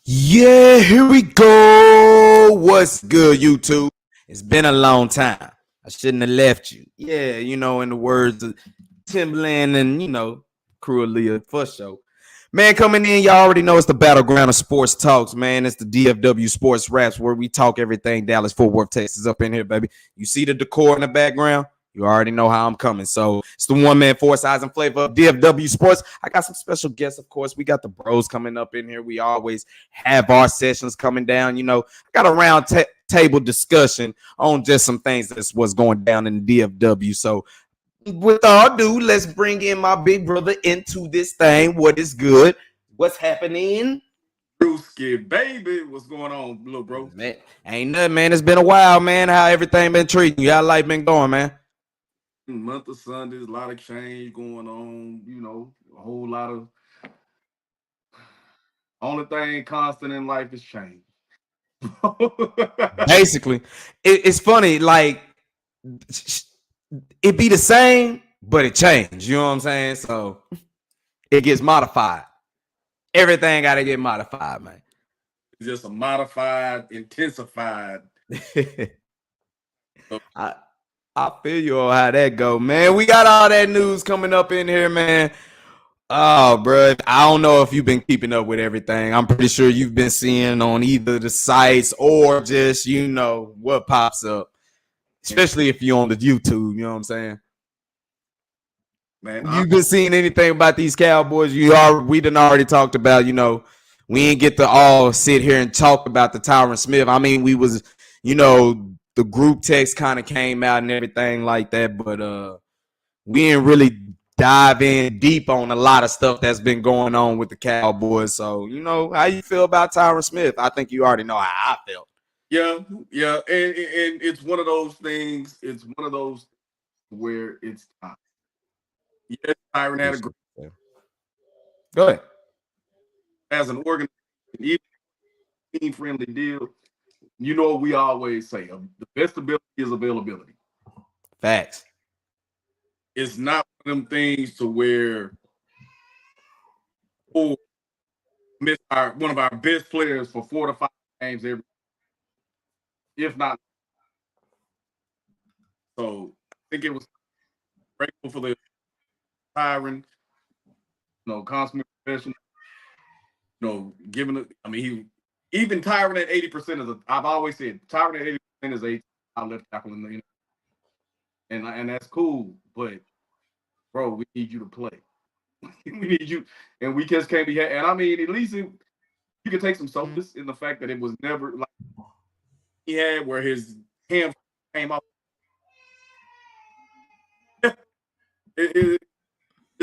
Yeah, here we go. What's good, YouTube? It's been a long time. I shouldn't have left you. Yeah, in the words of Timbaland and, crew of Leah for sure. Man, coming in, y'all already know it's the battleground of sports talks, man. It's the DFW Sports Raps where we talk everything Dallas, Fort Worth, Texas up in here, baby. You see the decor in the background? You already know how I'm coming. So it's the one man, four size and flavor of DFW Sports. I got some special guests, of course. We got the bros coming up in here. We always have our sessions coming down. I got a round table discussion on just some things that's what's going down in the DFW. So with all due, let's bring in my big brother into this thing. What is good? What's happening? Brewski, baby, what's going on, little bro? Man, ain't nothing, man. It's been a while, man. How everything been treating you? How life been going, man? Month of Sundays, a lot of change going on, a whole lot of only thing constant in life is change. Basically, it's funny, like it be the same, but it changed. You know what I'm saying? So it gets modified. Everything got to get modified, man. It's just a modified, intensified. I feel you on how that go, man. We got all that news coming up in here, man. Oh, bro, I don't know if you've been keeping up with everything. I'm pretty sure you've been seeing on either the sites or just, what pops up. Especially if you're on the YouTube, you know what I'm saying? Man, you've been seeing anything about these Cowboys? We done already talked about, we didn't get to all sit here and talk about the Tyron Smith. I mean, we was, the group text kind of came out and everything like that, but we didn't really dive in deep on a lot of stuff that's been going on with the Cowboys. So, how you feel about Tyron Smith? I think you already know how I felt. Yeah, and it's one of those things. It's one of those where it's time. Yes, Tyron had a great. Go ahead. As an organization, even team-friendly deal, you know what we always say: the best ability is availability. Facts. It's not one of them things to where miss one of our best players for 4 to 5 games every, if not. So I think it was grateful for the Tyron, consummate professional, giving it. I mean, he even Tyron at 80% is I've always said Tyron at 80% is a left tackle in the and that's cool, but bro, we need you to play. We need you, and we just can't be. And I mean, at least you can take some solace in the fact that it was never like he had where his hand came off. it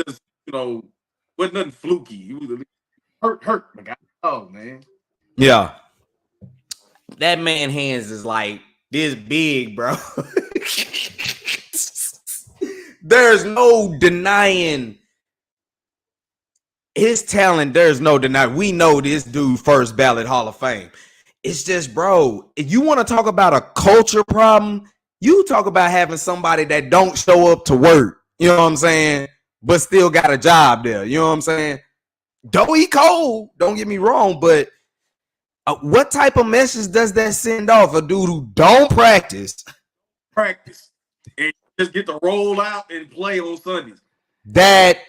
just wasn't nothing fluky. He was hurt. Oh man, yeah. That man hands is like this big, bro. There's no denying his talent. There's no denying. We know this dude first ballot Hall of Fame. It's just, bro, if you want to talk about a culture problem, you talk about having somebody that don't show up to work. You know what I'm saying? But still got a job there. You know what I'm saying? Don't he cold? Don't get me wrong, but what type of message does that send off? A dude who don't practice, and just get to roll out and play on Sundays. That,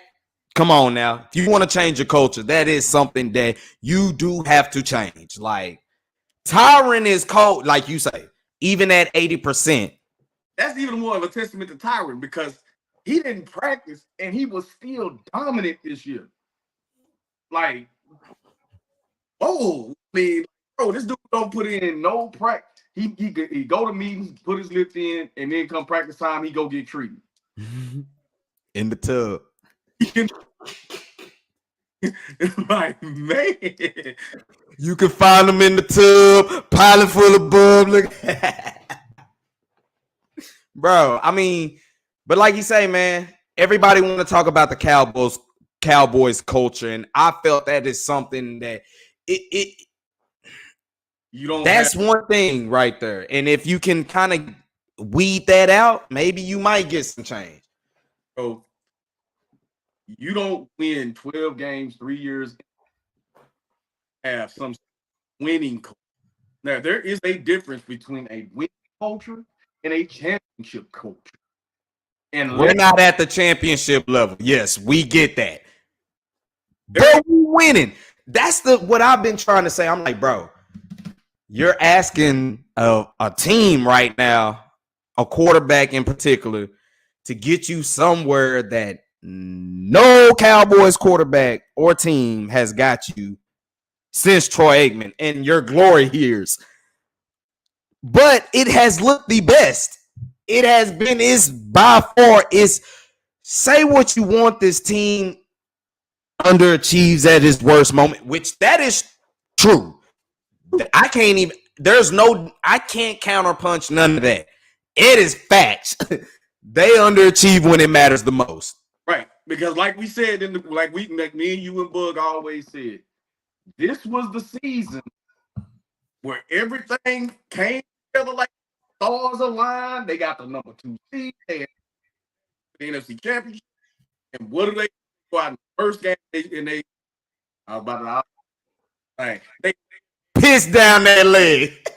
come on now. If you want to change your culture, that is something that you do have to change. Like, Tyron is cold, like you say, even at 80%. That's even more of a testament to Tyron because he didn't practice and he was still dominant this year. Like, I mean, bro, this dude don't put in no practice. He go to meetings, put his lift in, and then come practice time, he go get treated. In the tub. Like, man. You can find him in the tub, pilot full of bub. Look. Bro, I mean, but like you say, man, everybody want to talk about the Cowboys culture, and I felt that is something that that's one thing right there. And if you can kind of weed that out, maybe you might get some change. So you don't win 12 games 3 years, have some winning culture. Now, there is a difference between a winning culture and a championship culture. And We're not at the championship level. Yes, we get that. There- But we winning. That's what I've been trying to say. I'm like, bro, you're asking a team right now, a quarterback in particular, to get you somewhere that no Cowboys quarterback or team has got you since Troy Aikman in your glory years. But it has looked the best. It has been, is by far, is say what you want, this team underachieves at its worst moment, which that is true. I can't even, I can't counterpunch none of that. It is facts. They underachieve when it matters the most. Right. Because like we said, like me and you and Bug always said, this was the season where everything came together like stars aligned. They got the number 2 seed. They had the NFC Championship. And what do they go out in the first game? I was about to they Piss down that leg.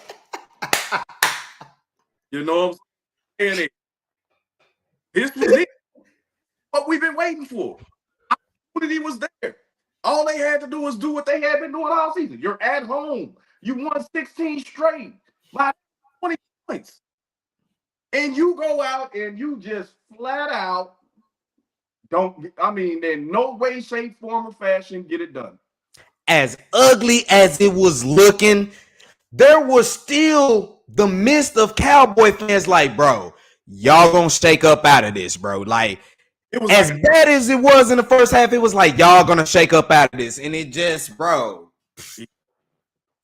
you know what I'm saying? This was it. What we've been waiting for. Opportunity was there. All they had to do was do what they had been doing all season. You're at home. You won 16 straight by 20 points. And you go out and you just flat out in no way, shape, form, or fashion get it done. As ugly as it was looking, there was still the mist of Cowboy fans like, bro, y'all gonna shake up out of this, bro. Like, it was as bad as it was in the first half, it was like, y'all gonna shake up out of this. And it just, bro,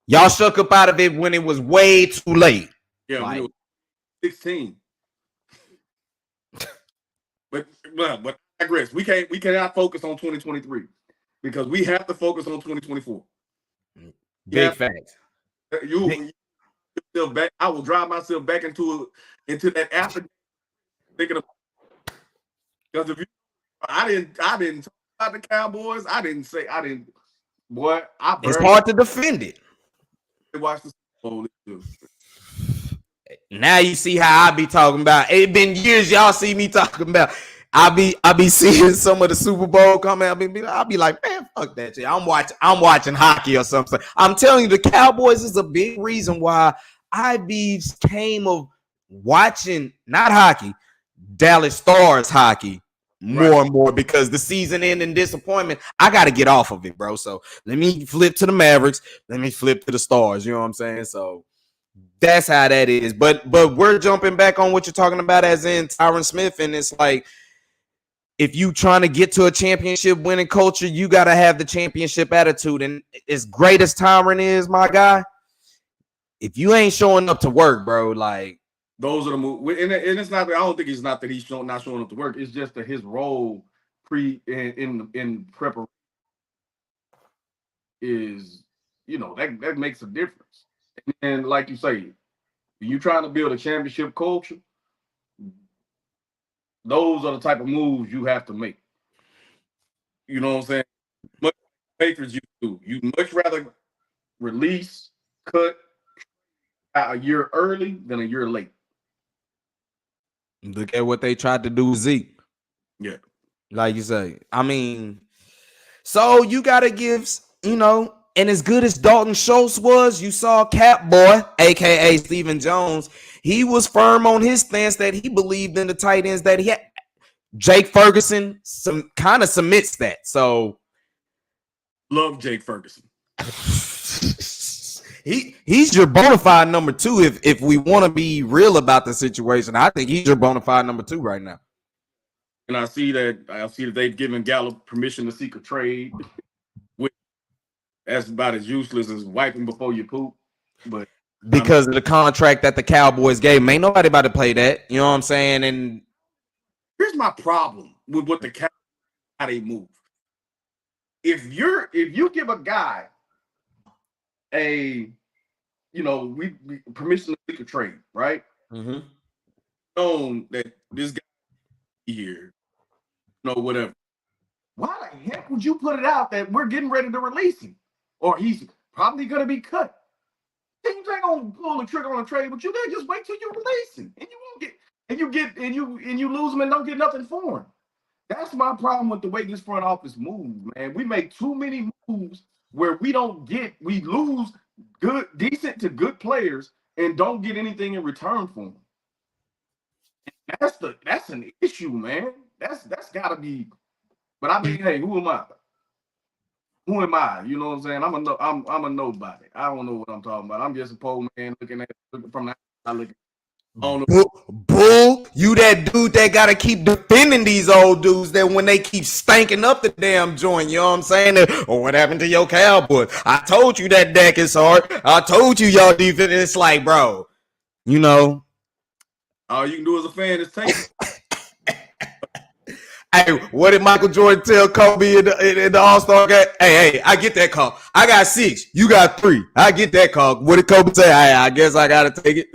y'all shook up out of it when it was way too late. Yeah, like, when it was 16. but I digress. We cannot focus on 2023 because we have to focus on 2024. Big facts. I will drive myself back into that after thinking of, because if you, I didn't talk about the Cowboys. Boy, it's hard to defend it. Watch the Super Bowl too. Now you see how I be talking about. It been years y'all see me talking about. I be seeing some of the Super Bowl come out. I'll be like, man, fuck that shit. I'm watching hockey or something. I'm telling you, the Cowboys is a big reason why I came of watching not hockey, Dallas Stars hockey more and more, because the season ending disappointment, I got to get off of it, bro. So let me flip to the Mavericks. Let me flip to the Stars. You know what I'm saying? So that's how that is. But we're jumping back on what you're talking about, as in Tyron Smith, and it's like, if you trying to get to a championship winning culture, you got to have the championship attitude. And as great as Tyron is, my guy, if you ain't showing up to work, bro, like, those are the moves. And it's not that I don't think it's not that he's not showing up to work. It's just that his role in preparation is, that makes a difference. And like you say, when you're trying to build a championship culture, those are the type of moves you have to make. You know what I'm saying? Much Patriots you do. You much rather cut a year early than a year late. Look at what they tried to do with Zeke. Yeah. Like you say. I mean, so you got to give, and as good as Dalton Schultz was, you saw Cap Boy, a.k.a. Stephen Jones. He was firm on his stance that he believed in the tight ends that he had. Jake Ferguson kind of submits that. So, love Jake Ferguson. He's your bona fide number 2 if we want to be real about the situation. I think he's your bona fide number 2 right now. And I see that they've given Gallup permission to seek a trade. That's about as useless as wiping before you poop. But because of the contract that the Cowboys gave, ain't nobody about to play that. You know what I'm saying? And here's my problem with what the Cowboys, how they move. If you give a guy we permission to seek a trade, right? Mm-hmm. Known that this guy here, whatever. Why the heck would you put it out that we're getting ready to release him, or he's probably going to be cut? teams ain't gonna pull the trigger on a trade, but you gotta just wait till you release him, and you won't get, you lose him and don't get nothing for him. That's my problem with the way this front office moves, man. We make too many moves where we lose good, decent to good players and don't get anything in return for them. That's an issue, man. That's gotta be. But I mean, hey, who am I? Who am I? You know what I'm saying? I'm a nobody. I don't know what I'm talking about. I'm just a poor man looking from the outside. Bull, you that dude that gotta keep defending these old dudes that when they keep stanking up the damn joint, you know what I'm saying? Or what happened to your Cowboys? I told you that deck is hard. I told you y'all defense. It's like, bro, you know. All you can do as a fan is take it. Hey, what did Michael Jordan tell Kobe in the All-Star game? Hey, I get that call. I got 6. You got 3. I get that call. What did Kobe say? Hey, I guess I got to take it.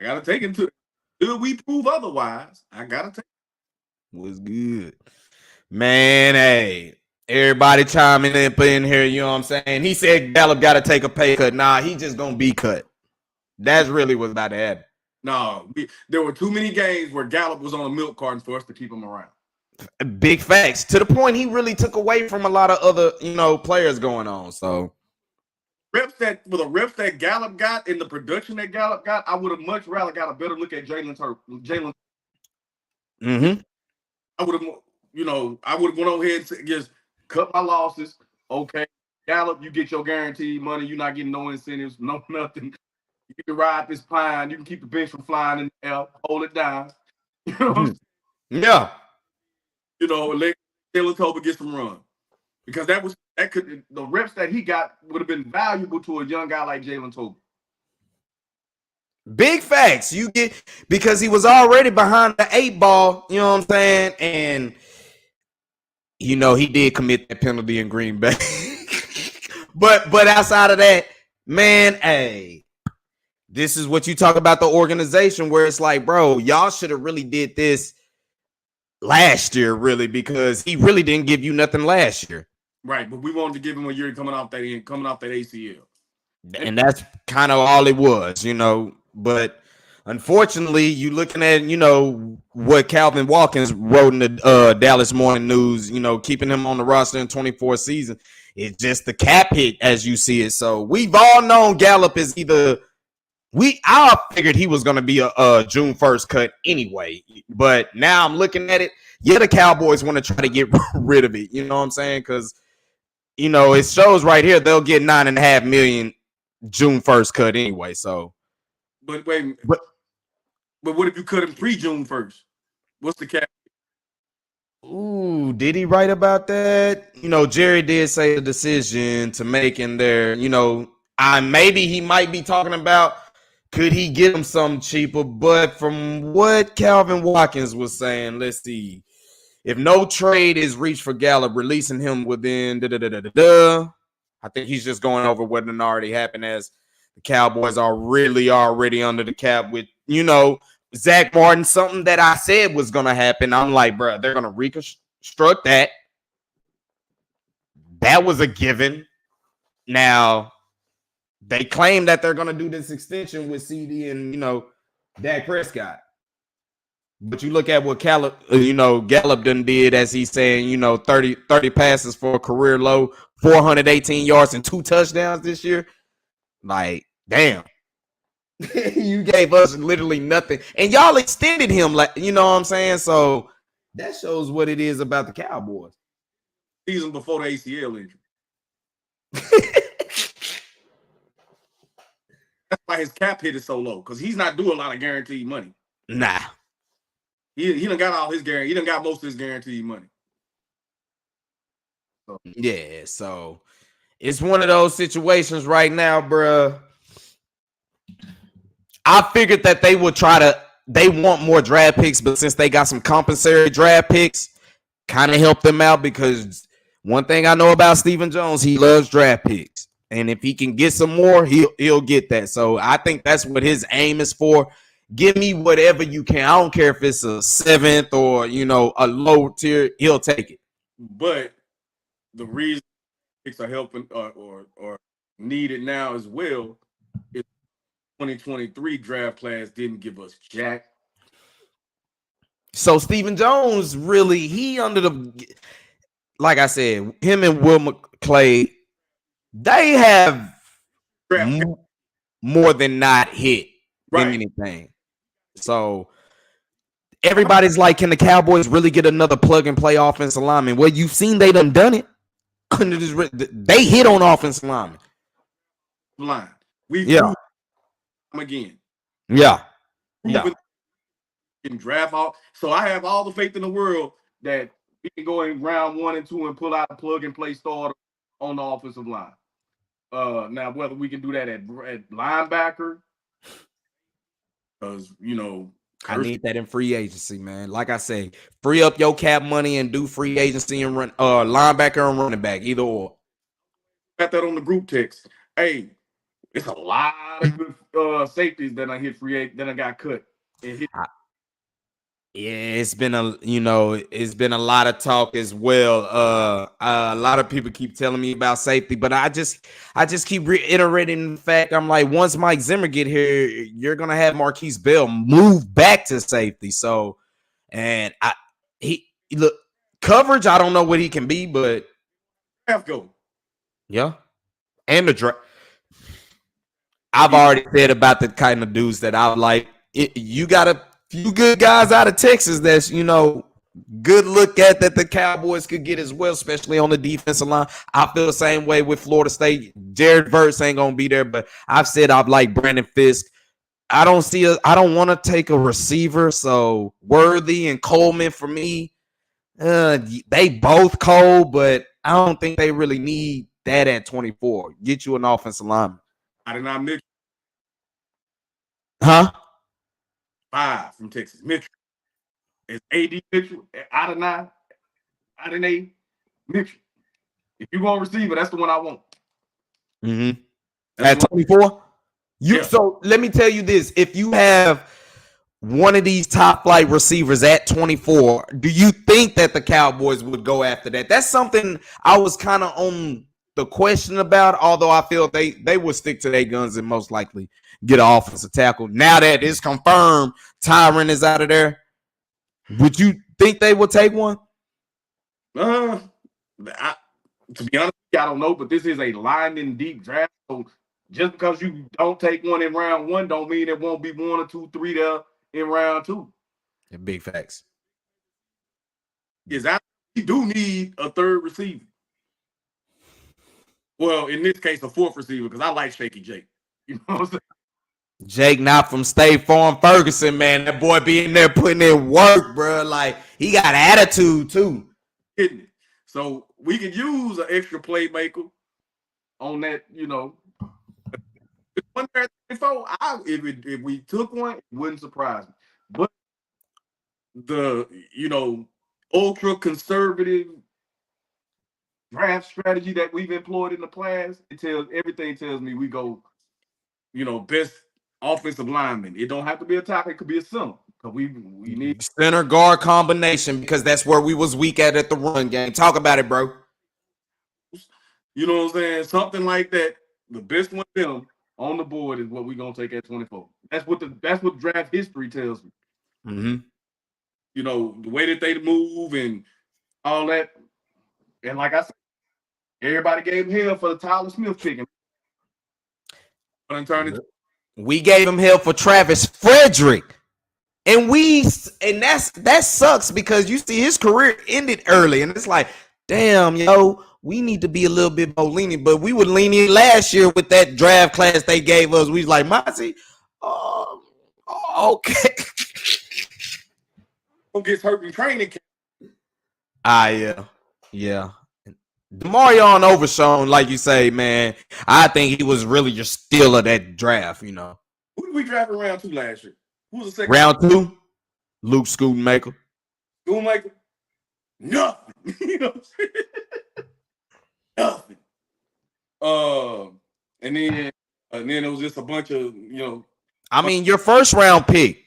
I got to take it until we prove otherwise. I got to take it. Was good. Man, hey, everybody chiming in here, you know what I'm saying? He said Gallup got to take a pay cut. Nah, he just going to be cut. That's really what's about to happen. No, there were too many games where Gallup was on a milk carton for us to keep him around. Big facts. To the point he really took away from a lot of other, players going on. So reps that Gallup got and the production that Gallup got, I would have much rather got a better look at Jalen. Mm-hmm. I would have went over here and just cut my losses. Okay, Gallup, you get your guaranteed money. You're not getting no incentives, no nothing. You can ride this pine. You can keep the bench from flying in the air. Hold it down. You know what I'm saying? Yeah. Let Jalen Tolbert get some run. Because the reps that he got would have been valuable to a young guy like Jalen Tolbert. Big facts. Because he was already behind the 8 ball, you know what I'm saying? And he did commit that penalty in Green Bay. but outside of that, man, hey. This is what you talk about the organization where it's like, bro, y'all should have really did this last year, really, because he really didn't give you nothing last year. Right, but we wanted to give him a year coming off that ACL. And that's kind of all it was, But unfortunately, you looking at, what Calvin Watkins wrote in the Dallas Morning News, keeping him on the roster in 24 season. It's just the cap hit as you see it. So we've all known Gallup is either – I figured he was going to be a June 1st cut anyway, but now I'm looking at it. Yeah, the Cowboys want to try to get rid of it. You know what I'm saying? Because, it shows right here they'll get $9.5 million June 1st cut anyway. So, but what if you cut him pre-June 1st? What's the cap? Ooh, did he write about that? Jerry did say the decision to make in there. Maybe he might be talking about. Could he get him something cheaper? But from what Calvin Watkins was saying, let's see. If no trade is reached for Gallup, releasing him within I think he's just going over what had already happened as the Cowboys are really already under the cap with, Zach Martin, something that I said was going to happen. I'm like, bro, they're going to reconstruct that. That was a given. Now, they claim that they're going to do this extension with CD and, Dak Prescott. But you look at what Gallup done did, as he's saying, 30 passes for a career low, 418 yards and 2 touchdowns this year. Like, damn. You gave us literally nothing. And y'all extended him, like, you know what I'm saying? So that shows what it is about the Cowboys. Season before the ACL injury. That's why his cap hit is so low, because he's not doing a lot of guaranteed money. Nah. He done got all his guarantee. He done got most of his guaranteed money. So. Yeah, so it's one of those situations right now, bruh. I figured that they want more draft picks, but since they got some compensatory draft picks, kind of help them out, because one thing I know about Stephen Jones, he loves draft picks. And if he can get some more, he'll get that. So I think that's what his aim is for. Give me whatever you can. I don't care if it's a 7th or, a low tier. He'll take it. But the reason picks are helping or needed now as well. If 2023 draft class didn't give us jack. So Stephen Jones really he like I said, him and Will McClay, they have more than not hit than anything. So everybody's like, can the Cowboys really get another plug and play offensive lineman? Well, you've seen they done it. They hit on offensive linemen. Line. We them again. Yeah. Can draft out. So I have all the faith in the world that we can go in round 1 and 2 and pull out a plug and play starter on the offensive line. Now whether we can do that at linebacker, because I need that in free agency, man. Like I say, free up your cap money and do free agency and run linebacker and running back, either or. Got that on the group text. Hey, it's a lot of good safeties that I hit free agent, that I got cut. It's been a lot of talk as well. A lot of people keep telling me about safety, but I just keep reiterating the fact. I'm like, once Mike Zimmer get here, you're gonna have Marquise Bell move back to safety. So, and look, coverage, I don't know what he can be, but yeah, and the draft. I've already said about the kind of dudes that I like. You got a few good guys out of Texas that's, good look at that the Cowboys could get as well, especially on the defensive line. I feel the same way with Florida State. Jared Verse ain't going to be there, but I've said I've liked Brandon Fisk. I don't want to take a receiver, so Worthy and Coleman for me, they both cold, but I don't think they really need that at 24. Get you an offensive lineman. I did not Mitchell. Huh? 5 from Texas. Mitchell. It's AD Mitchell out of 9. Out of 8. Mitchell. If you're going to receive it, that's the one I want. Mm-hmm. At 24? So let me tell you this. If you have one of these top flight receivers at 24, do you think that the Cowboys would go after that? That's something I was kind of on the question about, although I feel they would stick to their guns and most likely get an offensive tackle. Now that it's confirmed Tyron is out of there, would you think they would take one? To be honest, I don't know, but this is a lineman deep draft. So just because you don't take one in round 1 don't mean it won't be 1 or 2, 3 there in round 2. Yeah, big facts. Is that you do need a third receiver? Well, in this case, a 4th receiver, because I like Shaky Jake. You know what I'm saying? Jake not from State Farm Ferguson, man. That boy be in there putting in work, bro. Like, he got attitude, too. So we could use an extra playmaker on that, if we took one, it wouldn't surprise me. But the, ultra conservative draft strategy that we've employed in the past, everything tells me we go, best offensive lineman. It don't have to be a tackle, it could be a center. Because we need center guard combination, because that's where we was weak at the run game. Talk about it, bro. You know what I'm saying? Something like that. The best one of them on the board is what we're gonna take at 24. That's what draft history tells me. Mm-hmm. The way that they move and all that. And like I said, everybody gave him hell for the Tyler Smith picking. We gave him hell for Travis Frederick. And that sucks, because you see his career ended early, and it's like, damn, we need to be a little bit more lenient. But we were lenient last year with that draft class they gave us. We was like, Monty, okay. Who gets hurt in training camp? Yeah. DeMarion Overshown, like you say, man. I think he was really your steal of that draft. Who did we draft in round 2 last year? Who was the second? Round 2, Luke Schoonmaker. Schoonmaker? Nothing. Nothing. And then it was just a bunch of, I mean, your first round pick,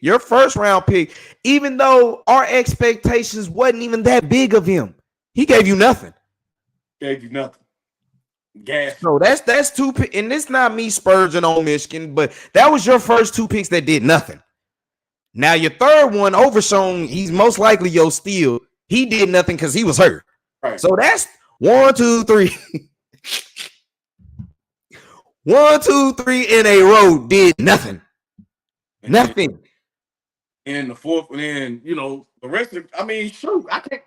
even though our expectations wasn't even that big of him, he gave you nothing. gas. So that's two, and it's not me spurging on Michigan, but that was your first 2 picks that did nothing. Now your third one, Overshown, he's most likely your steal. He did nothing because he was hurt. Right. So that's 1, 2, 3. 1, 2, 3 in a row did nothing. And nothing. And the fourth, and then the rest of. I mean, shoot, I can't.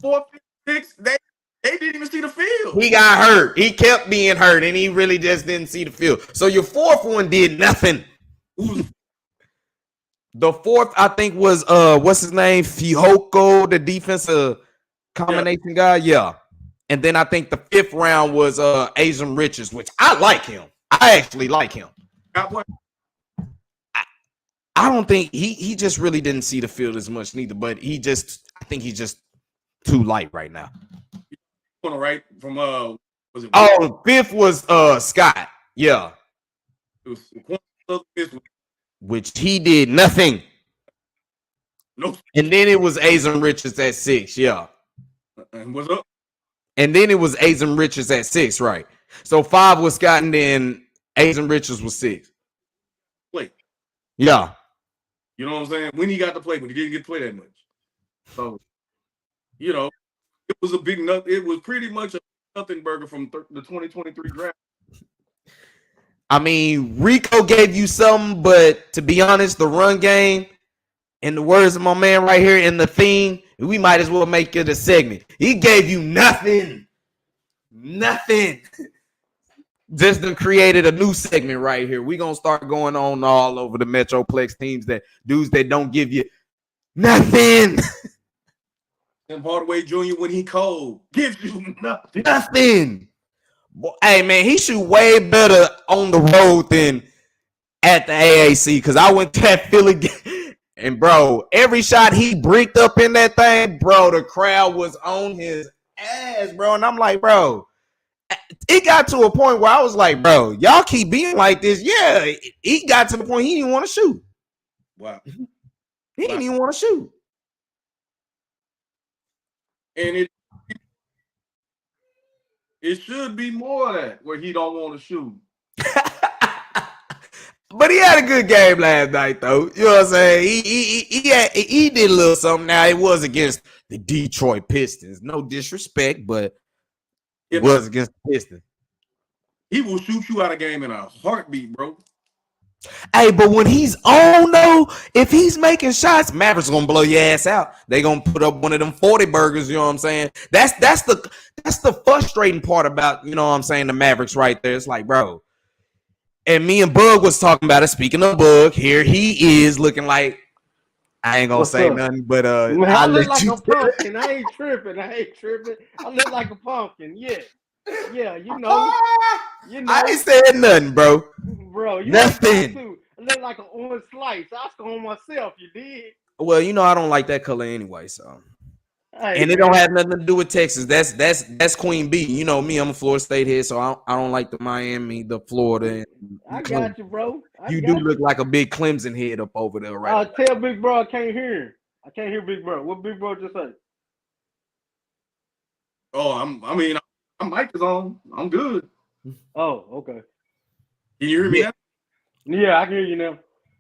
4, 5, 6. They didn't even see the field. He got hurt. He kept being hurt, and he really just didn't see the field. So your fourth one did nothing. The fourth, I think, was what's his name? Fihoko, the defensive combination guy. Yeah. And then I think the fifth round was Asian Richards, which I like him. I actually like him. I don't think he just really didn't see the field as much neither, but I think he's just too light right now. Right from was it? Oh, fifth was Scott. Yeah. It was which he did nothing. Nope. And then it was Asian Richards at 6. Yeah. And what's up? And then it was Asian Richards at 6, right? So 5 was Scott, and then Asian Richards was 6. Play. Yeah. You know what I'm saying? When he got to play, but he didn't get to play that much. So, it was a big nut. It was pretty much a nothing burger from the 2023 draft. I mean, Rico gave you something, but to be honest, the run game, in the words of my man right here in the theme, we might as well make it a segment. He gave you nothing. Nothing. Just created a new segment right here. We're going to start going on all over the Metroplex teams dudes that don't give you nothing. Tim Hardaway Jr., when he cold, gives you nothing. Nothing. Boy, hey, man, he shoot way better on the road than at the AAC, because I went to that Philly game, and, bro, every shot he bricked up in that thing, bro, the crowd was on his ass, bro. And I'm like, bro, it got to a point where I was like, bro, y'all keep being like this. Yeah, he got to the point he didn't want to shoot. Wow. He didn't even want to shoot. And it should be more of that where he don't want to shoot. But he had a good game last night, though. You know what I'm saying? He did a little something. Now, it was against the Detroit Pistons. No disrespect, but it was against the Pistons. He will shoot you out of game in a heartbeat, bro. Hey, but when he's on, though, if he's making shots, Mavericks gonna blow your ass out. They gonna put up one of them 40 burgers. You know what I'm saying? That's the frustrating part about, you know what I'm saying, the Mavericks right there. It's like, bro. And me and Bug was talking about it. Speaking of Bug, here he is looking like, I ain't gonna say nothing, but I look like a pumpkin. I ain't tripping. I look like a pumpkin. Yeah, you know. I ain't said nothing, bro. Bro, you nothing. I look like an orange slice. I was on myself. You did. Well, I don't like that color anyway, so. Hey, and it don't have nothing to do with Texas. That's Queen B. You know me, I'm a Florida State head, so I don't like the Miami, the Florida. I got you, bro. You do look like a big Clemson head up over there, right? Tell Big Bro I can't hear. I can't hear Big Bro. What Big Bro just say? Oh, my mic is on. I'm good. Oh, okay. Can you hear me now? Yeah, I can hear you now.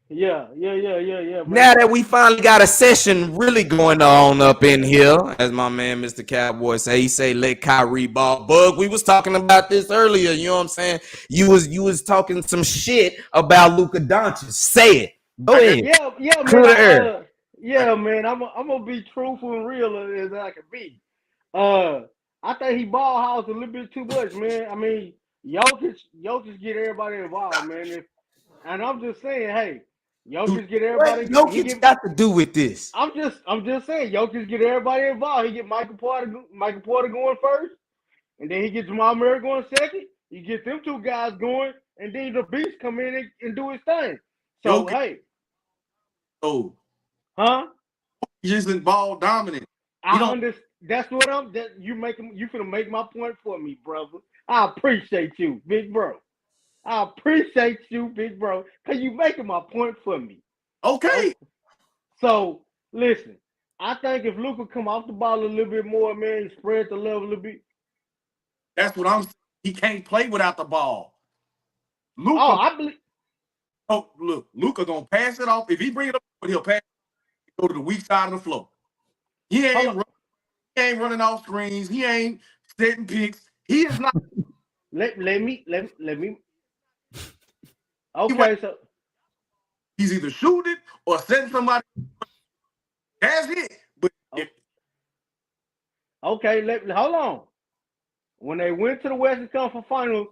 Yeah. Bro. Now that we finally got a session really going on up in here, as my man Mr. Cowboy say, he say let Kyrie ball. Bug, we was talking about this earlier. You know what I'm saying? You was talking some shit about Luka Doncic. Say it. Go ahead. Yeah, man. I'm gonna be truthful and real as I can be. I think he ball housed a little bit too much, man. I mean, Jokic get everybody involved, man. And I'm just saying, hey, Jokic get everybody. Jokic got to do with this. I'm just saying, Jokic get everybody involved. He get Michael Porter going first, and then he get Jamal Murray going second. You get them two guys going, and then the Beast come in and do his thing. So Jokic. Hey, huh? He isn't ball dominant. I understand. That's what you finna make my point for me, brother. I appreciate you, big bro. I appreciate you, big bro, because you making my point for me. Okay. So, listen, I think if Luka come off the ball a little bit more, man, spread the level a little bit. That's what I'm saying. He can't play without the ball. Luka, I believe. oh, look, Luka gonna pass it off. If he bring it up, he'll pass it, go to the weak side of the floor. He ain't running off screens. He ain't setting picks. He is not. Let me. Okay, so He's either shooting it or setting somebody. That's it. But okay, hold on. When they went to the Western Conference Finals,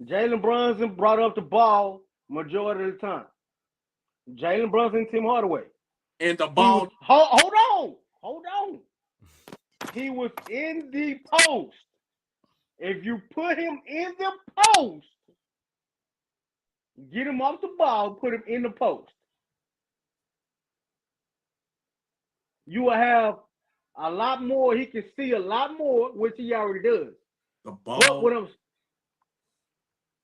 Jalen Brunson brought up the ball majority of the time. Jalen Brunson and Tim Hardaway. And the ball. Hold on. He was in the post. If you put him in the post, get him off the ball, put him in the post, you will have a lot more. He can see a lot more, which he already does. The ball. What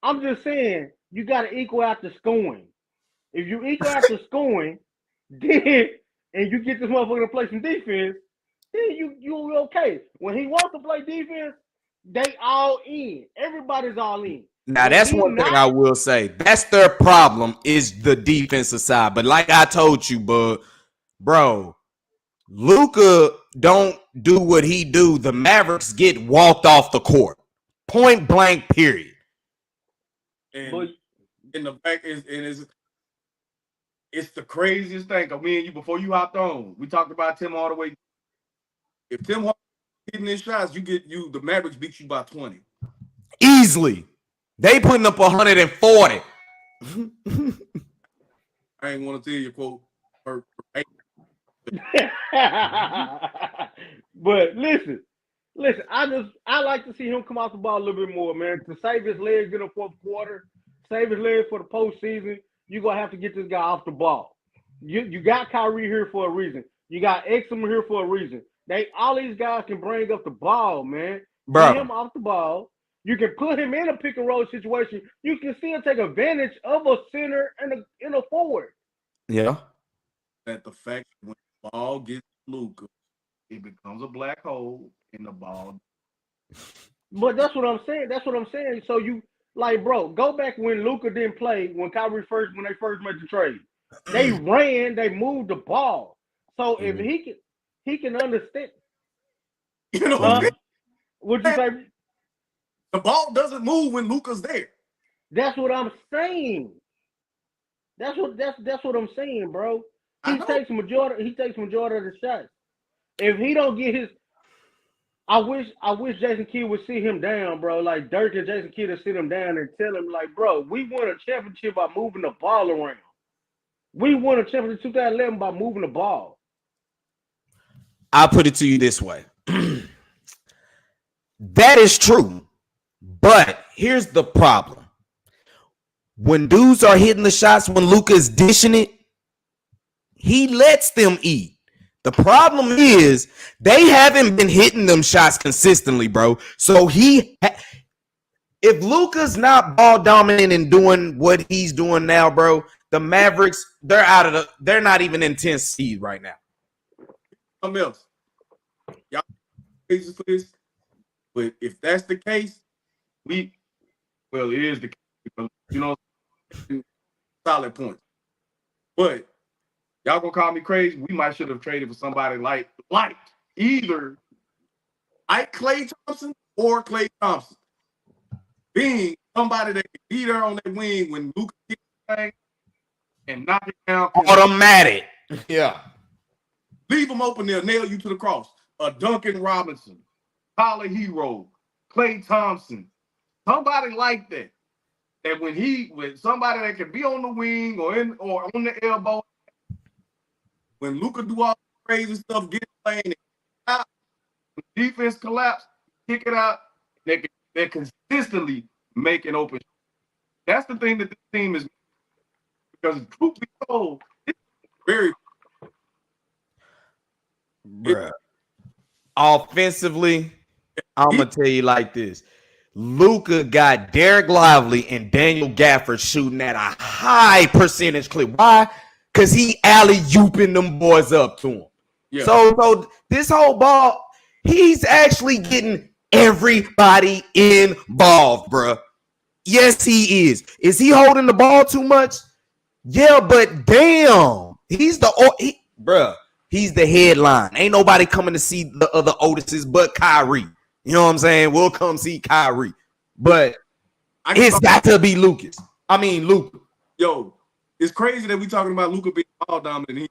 I'm just saying, you got to equal out the scoring. If you equal out the scoring, then and you get this motherfucker to play some defense, then you're okay. When he wants to play defense, they all in. Everybody's all in. Now, that's one thing I will say. That's their problem is the defensive side. But like I told you, bro, Luka don't do what he do. The Mavericks get walked off the court. Point blank, period. And the fact is, it's the craziest thing. I mean, before you hopped on, we talked about Tim Hardaway. If Tim Hardaway hitting his shots, the Mavericks beat you by 20. Easily. They putting up 140. I ain't want to tell you quote. But listen, I like to see him come off the ball a little bit more, man. To save his legs in the fourth quarter, save his legs for the postseason, you're gonna have to get this guy off the ball. You got Kyrie here for a reason. You got Exum here for a reason. All these guys can bring up the ball, man. Bro. Get him off the ball. You can put him in a pick and roll situation. You can still take advantage of a center and a forward. Yeah. That the fact when the ball gets Luka, it becomes a black hole in the ball. But that's what I'm saying. So you bro, go back when Luka didn't play, when they first made the trade. They ran, they moved the ball. So if he can understand. You know what I'm saying? Would you say? The ball doesn't move when Luka's there. That's what I'm saying. That's what I'm saying, bro. He takes majority of the shots. If he don't get his, I wish Jason Kidd would sit him down, bro. Like Dirk and Jason Kidd would sit him down and tell him, like, bro, we won a championship by moving the ball around. We won a championship in 2011 by moving the ball. I'll put it to you this way. That is true. But here's the problem. When dudes are hitting the shots, when Luka's dishing it, he lets them eat. The problem is they haven't been hitting them shots consistently, bro. So if Luka's not ball dominant and doing what he's doing now, bro, the Mavericks, they're not even in 10th seed right now. Something else. Y'all crazy for this. But if that's the case, it is the case. You know, solid point. But y'all gonna call me crazy? We might should have traded for somebody like either Klay Thompson or Klay Thompson. Being somebody that can be there on that wing when Luka gets the thing and knock it down. Automatic. Yeah. Leave them open, they'll nail you to the cross. A Duncan Robinson, Tyler Hero, Klay Thompson, somebody like that. That with somebody that can be on the wing or on the elbow, when Luka do all the crazy stuff, get playing out, defense collapse, kick it out, they're consistently making open. That's the thing that this team is, because truth be told, it's very bruh. Offensively, I'm gonna tell you like this. Luka got Derek Lively and Daniel Gafford shooting at a high percentage clip. Why? Because he alley-ooping them boys up to him. Yeah. So this whole ball, he's actually getting everybody involved, bro. Yes, he is. Is he holding the ball too much? Yeah, but damn, he's the headline. Ain't nobody coming to see the other Otises but Kyrie. You know what I'm saying? We'll come see Kyrie, but it's got to be Luka. Yo, it's crazy that we talking about Luka being ball dominant.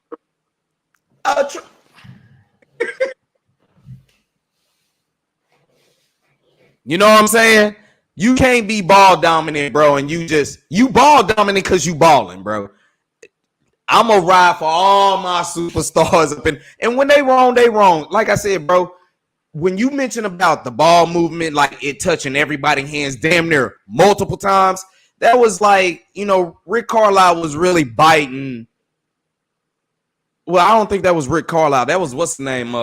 You know what I'm saying? You can't be ball dominant, bro, and you ball dominant because you balling, bro. I'm gonna ride for all my superstars up and when they wrong, they wrong. Like I said, bro, when you mention about the ball movement, like it touching everybody's hands damn near multiple times, that was like, Rick Carlisle was really biting. Well, I don't think that was Rick Carlisle. That was what's the name?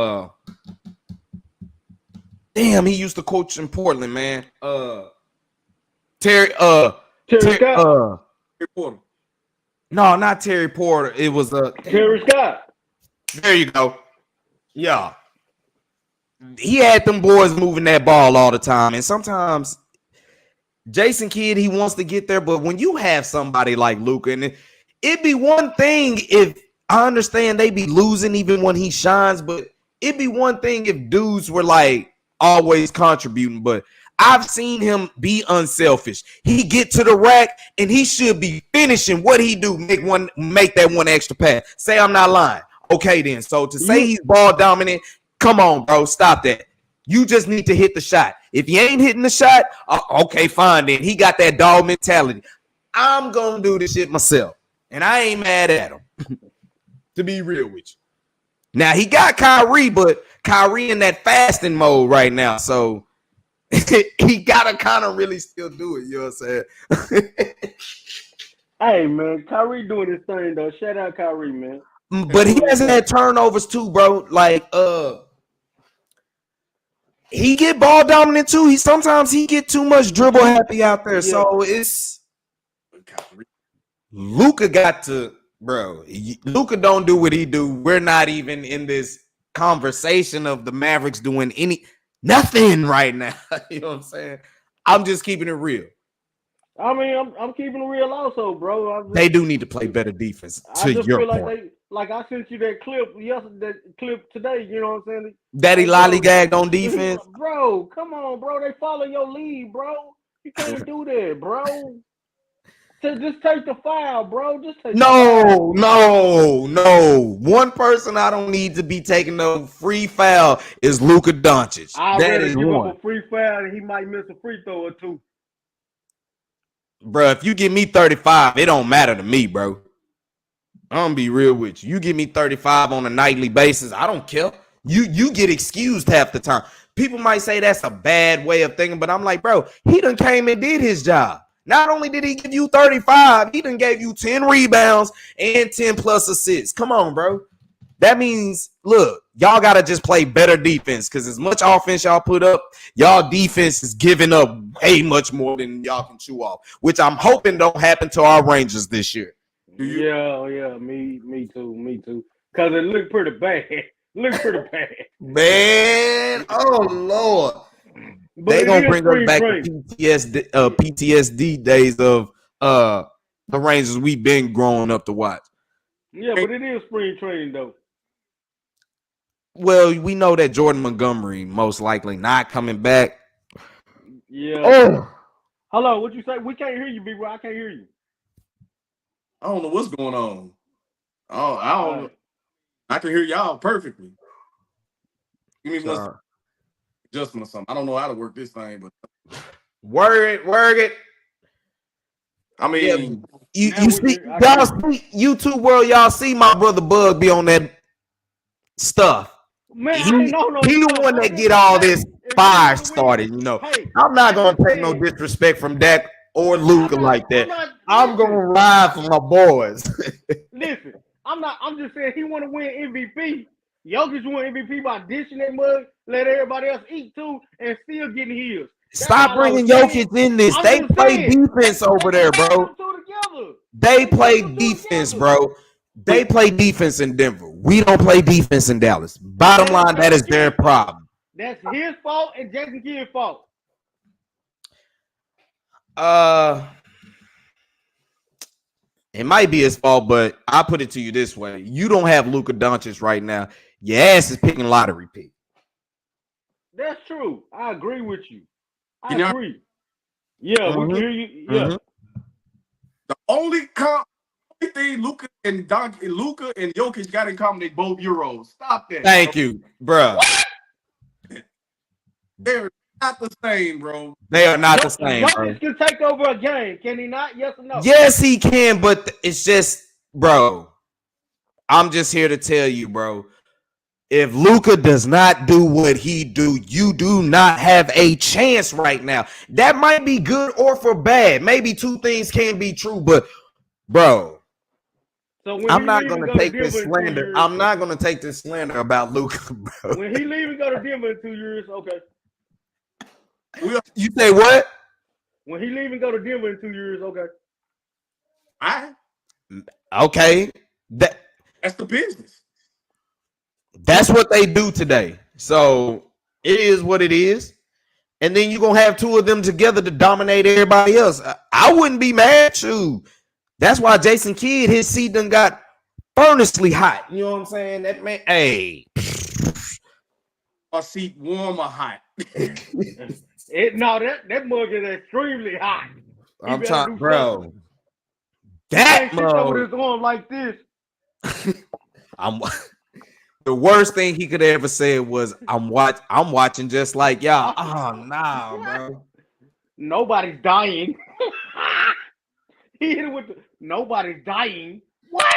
Damn, he used to coach in Portland, man. Terry Scott. Terry Porter. No, not Terry Porter. It was Terry Scott. There you go. Yeah. He had them boys moving that ball all the time. And sometimes Jason Kidd, he wants to get there, but when you have somebody like Luka, and it'd be one thing if I understand they be losing even when he shines, but it'd be one thing if dudes were like always contributing, but I've seen him be unselfish. He get to the rack and he should be finishing what he do, make that one extra pass. Say I'm not lying. Okay, then. So to say he's ball dominant, come on, bro, stop that. You just need to hit the shot. If you ain't hitting the shot, okay, fine then. He got that dog mentality. I'm gonna do this shit myself, and I ain't mad at him. To be real with you. Now he got Kyrie, but Kyrie in that fasting mode right now, so he gotta kind of really still do it. You know what I'm saying? Hey man, Kyrie doing his thing though. Shout out Kyrie, man. But he hasn't had turnovers too, bro. Like he get ball dominant too. Sometimes he get too much dribble happy out there. Yeah. So it's Luka got to, bro. Luka don't do what he do. We're not even in this conversation of the Mavericks doing nothing right now. You know what I'm saying? I'm just keeping it real. I mean, I'm keeping it real also, bro. They do need to play better defense. To your point. Like I sent you that clip yesterday, that clip today. You know what I'm saying? Daddy lollygagged on defense, bro. Come on, bro. They follow your lead, bro. You can't do that, bro. Just take the foul, bro. Just take no. One person I don't need to be taking no free foul is Luka Doncic. That is one. Him a free foul, and he might miss a free throw or two. Bro, if you give me 35, it don't matter to me, bro. I'm gonna be real with you. You give me 35 on a nightly basis, I don't care. You get excused half the time. People might say that's a bad way of thinking, but I'm like, bro, he done came and did his job. Not only did he give you 35, he done gave you 10 rebounds and 10 plus assists. Come on, bro. That means, look, y'all got to just play better defense because as much offense y'all put up, y'all defense is giving up way much more than y'all can chew off, which I'm hoping don't happen to our Rangers this year. Yeah, me too. Because it looked pretty bad. Man, oh, Lord. But they going to bring us back to PTSD days of the Rangers we've been growing up to watch. Yeah, but it is spring training, though. Well, we know that Jordan Montgomery most likely not coming back. Yeah. Oh. Hello, what you say? We can't hear you, B-Boy. I can't hear you. I don't know what's going on. Oh, I can hear y'all perfectly. Give me one adjustment or something. I don't know how to work this thing, but work it. I mean, you see, y'all see YouTube world, y'all see my brother Bug be on that stuff. Man, he the one that get all this fire started, you know. Hey, I'm not gonna take no disrespect from Dak or Luka like that. I'm gonna ride for my boys. Listen, I'm just saying he want to win MVP. Jokic won MVP by dishing that mug, let everybody else eat too, and still getting his. Stop bringing Jokic in this. They play defense over there, bro. They play defense, bro. They play defense in Denver. We don't play defense in Dallas. Bottom line, that is their problem. That's his fault and Jason Kidd's fault. It might be his fault, but I'll put it to you this way: you don't have Luka Doncic right now. Your ass is picking lottery pick. That's true. I agree with you. I You know, agree. Yeah, we can hear you. Yeah. the only thing Luka and Jokic got in common, they both Euros. Stop that. Thank you, bro. They're not the same, bro. They are not the same, bro. Jokic can take over a game, can he not? Yes or no? Yes, he can, but it's just, bro. I'm just here to tell you, bro. If Luka does not do what he do, you do not have a chance right now. That might be good or for bad. Maybe two things can be true, but bro, So I'm not gonna take this slander. I'm not gonna take this slander about Luka, bro. When he leave and go to Denver in 2 years, okay. You say what? When he leave and go to Denver in 2 years, okay. Okay. That's the business. That's what they do today. So it is what it is. And then you're going to have two of them together to dominate everybody else. I wouldn't be mad too. That's why Jason Kidd, his seat done got furnacely hot. You know what I'm saying? That man, hey. Our seat warm or hot? That mug is extremely hot. I'm trying, bro. That mug over his arm like this. The worst thing he could ever say was, I'm watching just like y'all. Oh, nah, bro. Nobody's dying. He hit it with nobody's dying. What?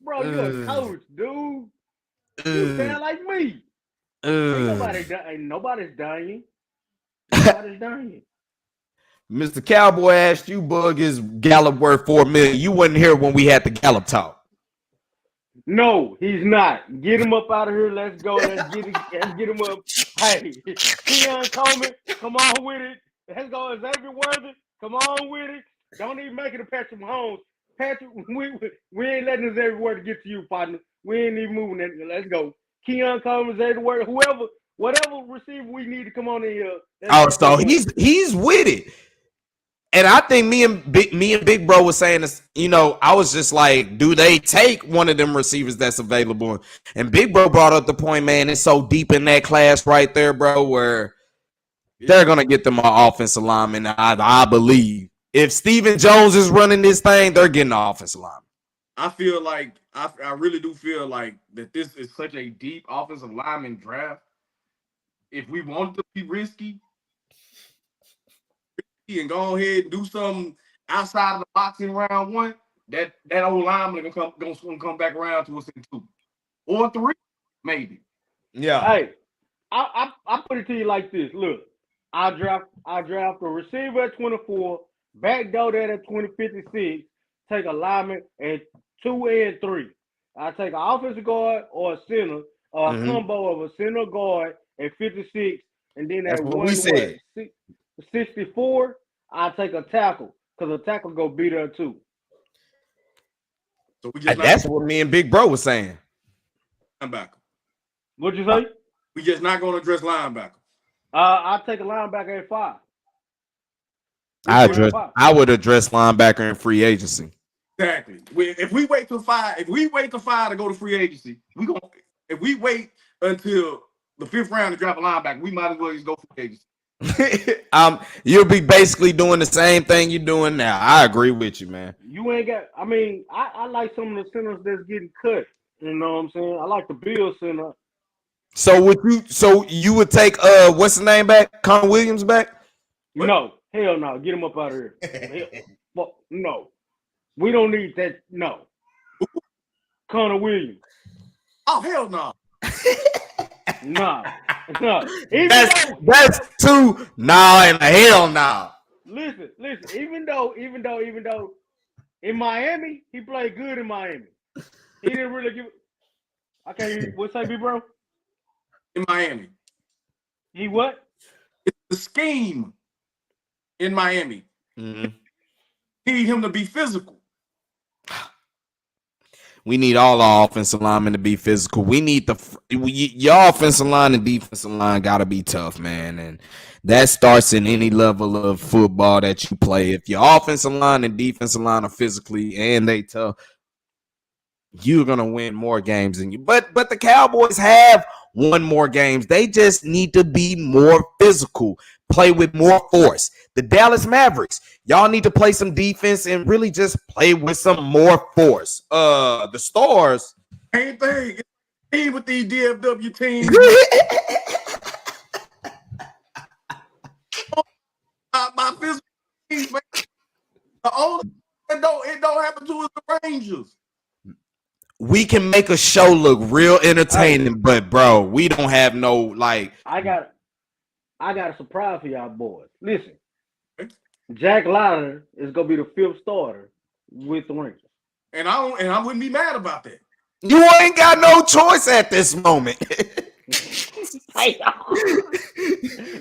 Bro, you're a coach, dude. You sound like me. Nobody's dying. Nobody's dying. Mr. Cowboy asked you, Bug, is Gallup worth $4 million? You wasn't here when we had the Gallup talk. No, he's not. Get him up out of here. Let's go. Let's get him up. Hey, Keon Coleman, come on with it. Let's go. Xavier Worthy, come on with it. Don't even make it a Patrick Mahomes. Patrick, we ain't letting Xavier Worthy get to you, partner. We ain't even moving that. Let's go. Keon Coleman, Xavier Worthy, whatever receiver we need to come on in here. Oh, so he's with it. And I think me and Big Bro was saying this, you know, I was just like, do they take one of them receivers that's available? And Big Bro brought up the point, man, it's so deep in that class right there, bro, where they're going to get them an offensive lineman, I believe. If Steven Jones is running this thing, they're getting an offensive lineman. I feel like, I really do feel like that this is such a deep offensive lineman draft. If we want to be risky, and go ahead and do something outside of the box in round one, that old lineman gonna come back around to us in 2 or 3, maybe. Yeah. Hey, I put it to you like this. Look, I draft a receiver at 24, backdoor that at 2056, take a lineman at 2 and 3. I take an offensive guard or a center, or a combo of a center guard at 56, and then that's at what we said. 64, I take a tackle because a tackle go beat her too. So that's what me and Big Bro was saying. Linebacker. What'd you say? We just not going to address linebacker. I take a linebacker at 5. I would address linebacker in free agency. Exactly. If we wait till 5, to go to free agency, if we wait until the 5th round to draft a linebacker, we might as well just go free agency. You'll be basically doing the same thing you're doing now. I agree with you, man. You ain't got. I mean, I like some of the centers that's getting cut. You know what I'm saying? I like the Bill center. So you would take what's the name back? Connor Williams back? No, hell no. Get him up out of here. No, we don't need that. No, Connor Williams. Oh hell no. No. That's too and a hell no. Listen. Even though in Miami, he played good in Miami. He didn't really give. I can't hear. What's that, bro? In Miami. He what? It's the scheme in Miami. Mm-hmm. Need him to be physical. We need all our offensive linemen to be physical. We need your offensive line and defensive line got to be tough, man. And that starts in any level of football that you play. If your offensive line and defensive line are physically and they tough, you're gonna win more games than you. But the Cowboys have won more games. They just need to be more physical, play with more force. The Dallas Mavericks, y'all need to play some defense and really just play with some more force. The Stars, same thing. Team with these DFW teams. My physical teams, man. The only it don't happen to us the Rangers. We can make a show look real entertaining, but bro, we don't have no like. I got a surprise for y'all boys. Listen, Jack Ladder is gonna be the 5th starter with the Rangers, and I wouldn't be mad about that. You ain't got no choice at this moment.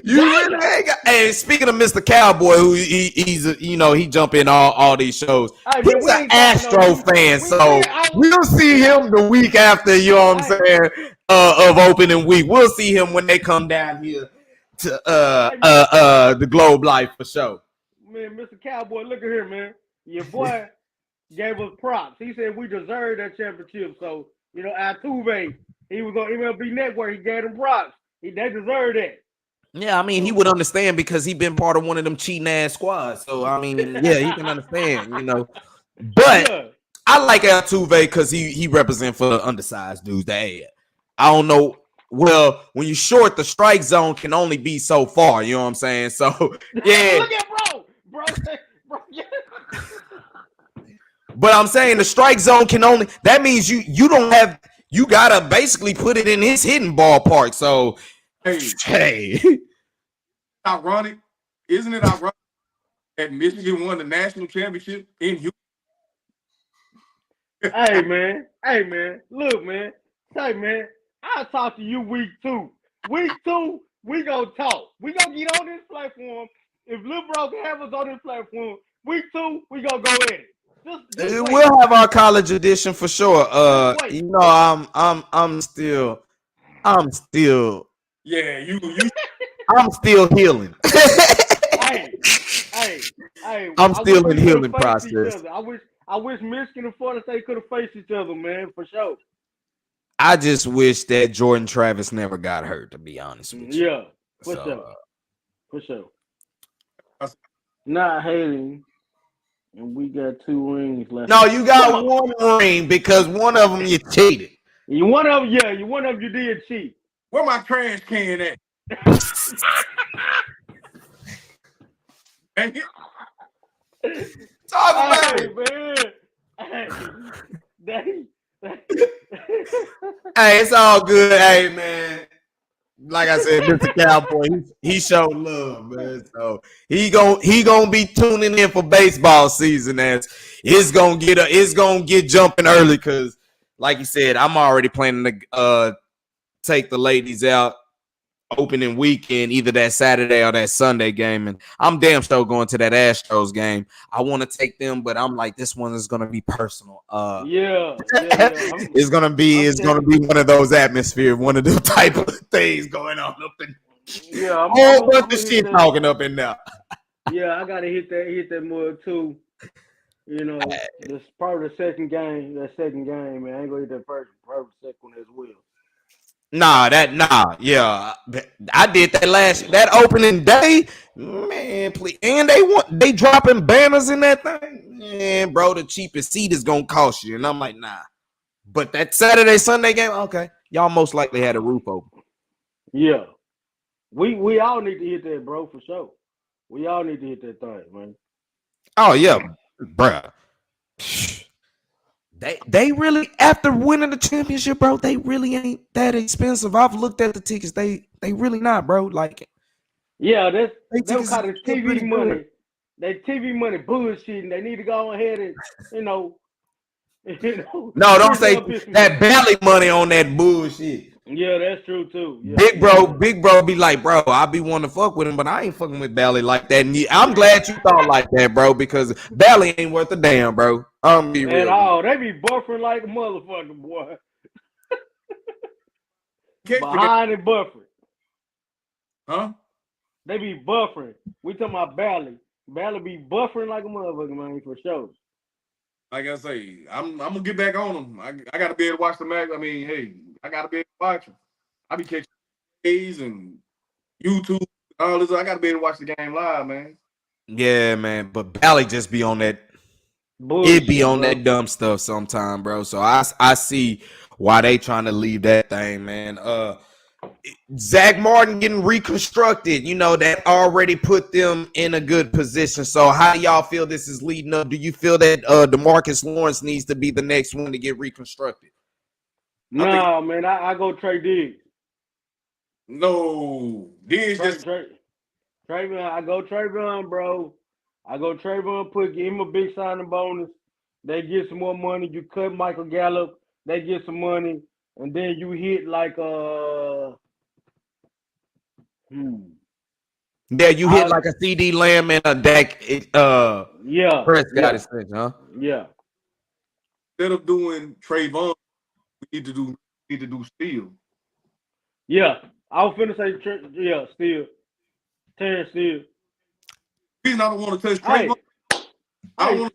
You really ain't got. Hey, speaking of Mr. Cowboy, who he jump in all these shows. He's an Astro fan, so we'll see him the week after. You know what I'm saying? Of opening week, we'll see him when they come down here to the Globe Life for sure. Man, Mr. Cowboy, look at here, man. Your boy gave us props. He said we deserved that championship. So Altuve, he was on MLB Network. He gave them props. They deserved that. Yeah, I mean, he would understand because he been part of one of them cheating ass squads. So I mean, yeah, he can understand, But yeah. I like Altuve because he represent for the undersized dudes. I don't know. Well, when you short, the strike zone can only be so far. You know what I'm saying? So yeah. Look at bro. But I'm saying the strike zone can only. That means you don't have. You gotta basically put it in his hitting ballpark. So hey. Ironic, isn't it ironic that Michigan won the national championship in Houston? Hey man, look, man. Say, man, I'll talk to you week 2. Week 2, we gonna talk. We gonna get on this platform. If Lil Bro can have us on this platform, week 2, we gonna go at it. Just we'll have our college edition for sure. I'm still. Yeah, you. I'm still healing. hey. I'm still in healing process. I wish Michigan and Florida State could have faced each other, man, for sure. I just wish that Jordan Travis never got hurt, to be honest with you. Yeah, for sure. Not hating, and we got 2 rings left. No, you got 1 ring because one of them you cheated. One of them you did cheat. Where my trash can at? Talk about it, man. Hey, it's all good. Hey, man. Like I said, Mr. Cowboy, he showed love, man. So he gonna be tuning in for baseball season as it's gonna get jumping early because, like you said, I'm already planning to take the ladies out opening weekend, either that Saturday or that Sunday game, and I'm damn sure going to that Astros game. I want to take them, but I'm like, this one is gonna be personal. It's gonna be one of those atmosphere, one of the type of things going on up in. Yeah, I'm whole bunch of shit talking up in there. Yeah, I gotta hit that mud too. It's probably the second game. That second game, man. I ain't gonna hit that first, probably the second one as well. Yeah. I did that opening day, man, please. And they dropping banners in that thing. Man, bro, the cheapest seat is gonna cost you. And I'm like, nah. But that Saturday, Sunday game, okay. Y'all most likely had a roof open. Yeah. We all need to hit that, bro, for sure. We all need to hit that thing, man. Oh, yeah, bruh. They really, after winning the championship, bro, they really ain't that expensive. I've looked at the tickets. They really not, bro. Like, yeah, that's kind of TV money. That TV money bullshit. They need to go ahead and No, don't say that belly money on that bullshit. Yeah, that's true too. Yeah, Big bro be like, bro, I be wanting to fuck with him, but I ain't fucking with Bally like that. And I'm glad you thought like that, bro, because Bally ain't worth a damn, bro. I'm be at real with you. all. They be buffering like a motherfucker, boy. Catch the guy, Behind and buffering. huh? They be buffering. We talking about Bally. Bally be buffering like a motherfucker, man, for sure. Like I say, I'm gonna get back on them. I gotta be able to watch the match. I mean, hey, I gotta be able to watch them. I be catching plays and YouTube, all this. I gotta be able to watch the game live, man. Yeah, man. But Bally just be on that. It be Bullshit, on bro. that dumb stuff sometime, bro. So I see why they trying to leave that thing, man. Zach Martin getting reconstructed, that already put them in a good position. So how do y'all feel this is leading up? Do you feel that DeMarcus Lawrence needs to be the next one to get reconstructed? I think Nah, man, I go Trey Diggs. no, Diggs just Trayvon, I go Trayvon, bro. I go Trayvon, give him a big signing bonus. They get some more money. You cut Michael Gallup, they get some money, and then you hit like Yeah, you hit like a CD Lamb and a Dak yeah, Prescott yeah, extension, huh? yeah. instead of doing Trayvon, we need to do Steele. Yeah. I was finna say still. Terrence Steele. The reason I don't want to touch Hey, Trayvon, I don't hey, want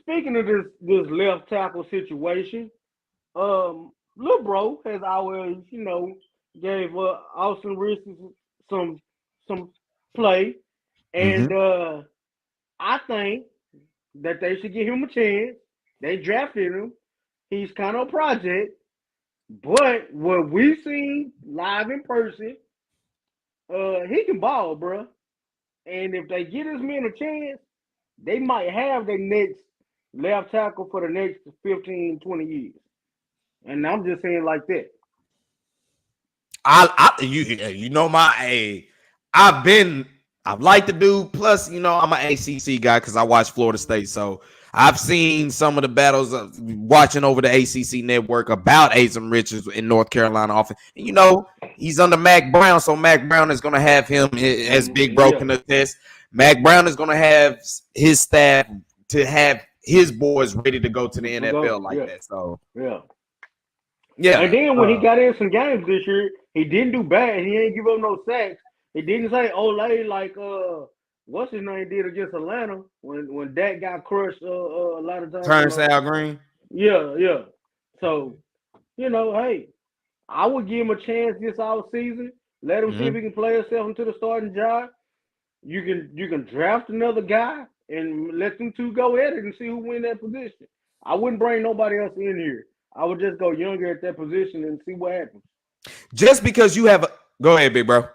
speaking of this left tackle situation, Lil Bro has always, gave Austin Reese some some play, and I think that they should give him a chance. They drafted him. He's kind of a project, but what we've seen live in person, he can ball, bro. And if they get his men a chance, they might have their next left tackle for the next 15, 20 years. And I'm just saying like that. You know my a. I've liked the dude. Plus, I'm an ACC guy because I watch Florida State, so I've seen some of the battles watching over the ACC network about Asum Richards in North Carolina often. And he's under Mac Brown, so Mac Brown is going to have him as Big Bro can attest. Mac Brown is going to have his staff to have his boys ready to go to the NFL like that. So yeah. Yeah. And then when he got in some games this year, he didn't do bad. He ain't give up no sacks. He didn't say Olay like what's his name did against Atlanta when Dak got crushed a lot of times. Turnstile Green. Yeah. So, hey, I would give him a chance this off season. Let him see if he can play himself into the starting job. You can draft another guy and let them two go at it and see who win that position. I wouldn't bring nobody else in here. I would just go younger at that position and see what happens. Just because you have go ahead, big bro.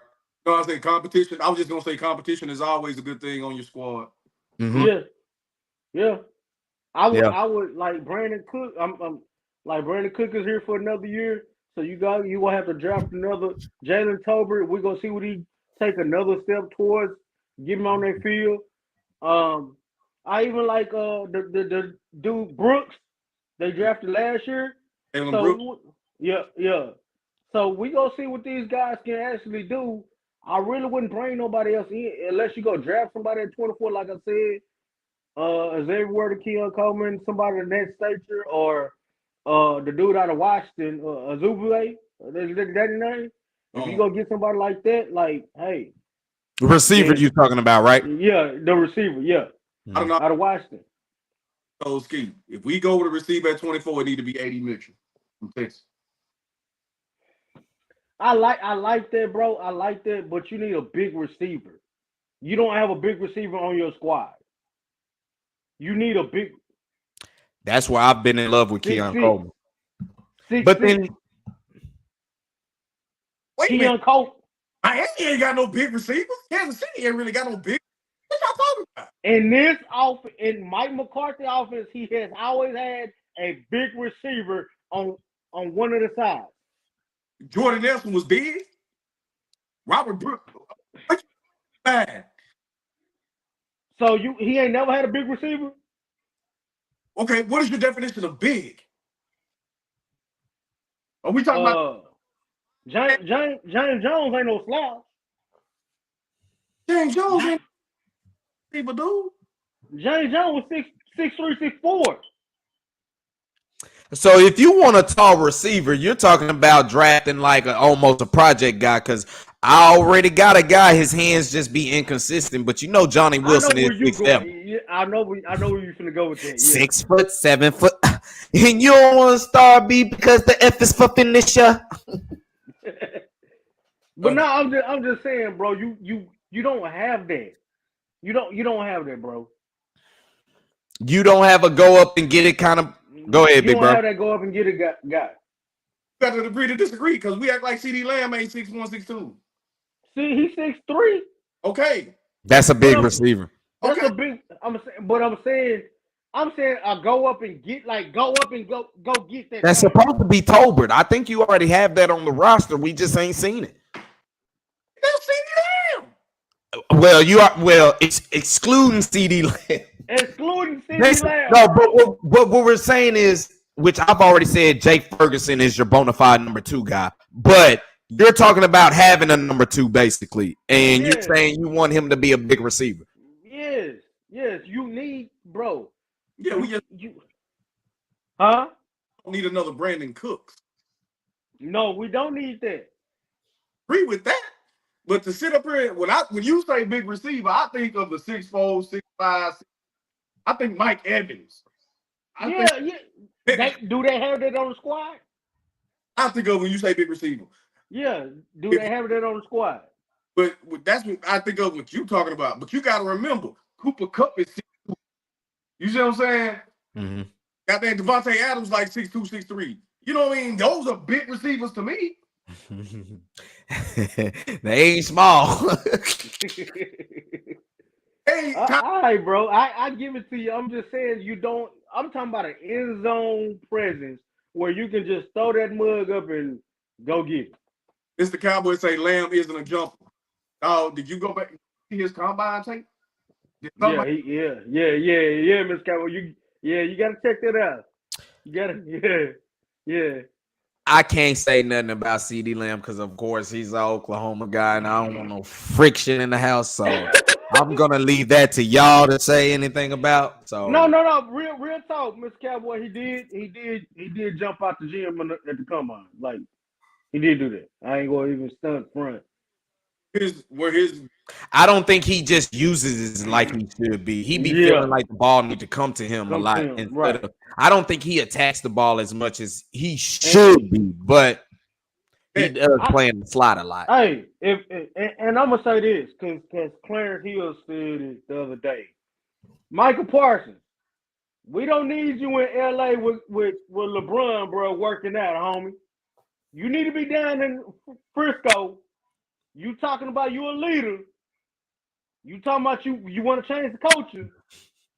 No, I say competition. I was just gonna say competition is always a good thing on your squad. Yeah. I would like Brandon Cook. I'm like Brandon Cook is here for another year, so you will have to draft another Jalen Tolbert. We're gonna see what he take another step towards, get him on that field. I even like the dude Brooks they drafted last year. Jalen Brooks. Yeah. So we gonna see what these guys can actually do. I really wouldn't bring nobody else in unless you go draft somebody at 24, like I said. Xavier Word, Keon Coleman, somebody of that stature, or the dude out of Washington, Azubule. That's his name. If you go get somebody like that, like, hey. Receiver you talking about, right? Yeah, the receiver, yeah. I don't know. Out of Washington. So, Ski, if we go with a receiver at 24, it need to be 80 Mitchell from Texas. I like that, bro. I like that, but you need a big receiver. You don't have a big receiver on your squad. You need a big. That's why I've been in love with Keon Coleman. But then, Keon Coleman. Miami ain't got no big receivers. Kansas City ain't really got no big. What y'all talking about? In this offense, in Mike McCarthy offense, he has always had a big receiver on one of the sides. Jordan Nelson was big. Robert Brooks. Bad. So he ain't never had a big receiver? Okay, what is your definition of big? Are we talking about James Jones ain't no slouch. James Jones? Ain't people, dude. James Jones was 6'3", 6'4". So if you want a tall receiver, you're talking about drafting like almost a project guy because I already got a guy. His hands just be inconsistent, but you know Johnny Wilson is 6'7". Yeah, I know where you finna go with that. Yeah. 6 foot, 7 foot, and you don't want to star B because the F is for finisher. But no, I'm just saying, bro. You don't have that. You don't have that, bro. You don't have a go up and get it kind of. Go ahead, big bro. You don't have that go up and get it guy. You got to agree to disagree because we act like CD Lamb ain't 6'1", 6'2". See, he's 6'3". Okay, that's a big receiver. That's a big. I'm saying I go up and get go get that. That's supposed to be Tolbert. I think you already have that on the roster. We just ain't seen it. that's CD Lamb. Well, it's excluding CD Lamb. Excluding CD Lamb. No, but what we're saying is, which I've already said, Jake Ferguson is your bona fide number 2 guy. But you're talking about having a number 2 basically, and you're saying you want him to be a big receiver. Yes, you need, bro. Yeah, we just huh? Don't need another Brandon Cooks. No, we don't need that. Agree with that. But to sit up here, when you say big receiver, I think of the 6'4", 6'5". I think Mike Evans. Yeah. Do they have that on the squad? I think of when you say big receiver. Yeah. Do they have that on the squad? But that's what I think of what you're talking about. But you got to remember, Cooper Kupp is 6'2". You see what I'm saying? Mm-hmm. Got that Devontae Adams like 6'2", 6'3". You know what I mean? Those are big receivers to me. They ain't small. Hey, all right, bro. I give it to you. I'm just saying I'm talking about an end zone presence where you can just throw that mug up and go get it. Mr. Cowboy say Lamb isn't a jumper. Oh, did you go back and see his combine tape? Yeah, Mr. Cowboy. You gotta check that out. You gotta, yeah. I can't say nothing about CD Lamb because, of course, he's an Oklahoma guy, and I don't want no friction in the house. So I'm gonna leave that to y'all to say anything about. So no. Real talk, Mr. Cowboy. He did jump out the gym at the combine. Like he did do that. I ain't gonna even stunt front. I don't think he just uses it like he should be. He be feeling like the ball needs to come to him a lot. I don't think he attacks the ball as much as he should be, but he does play in the slot a lot. Hey, and I'm gonna say this because Clarence Hill said it the other day. Michael Parsons, we don't need you in LA with LeBron, bro, working out, homie. You need to be down in Frisco. You talking about you a leader. You talking about you want to change the culture.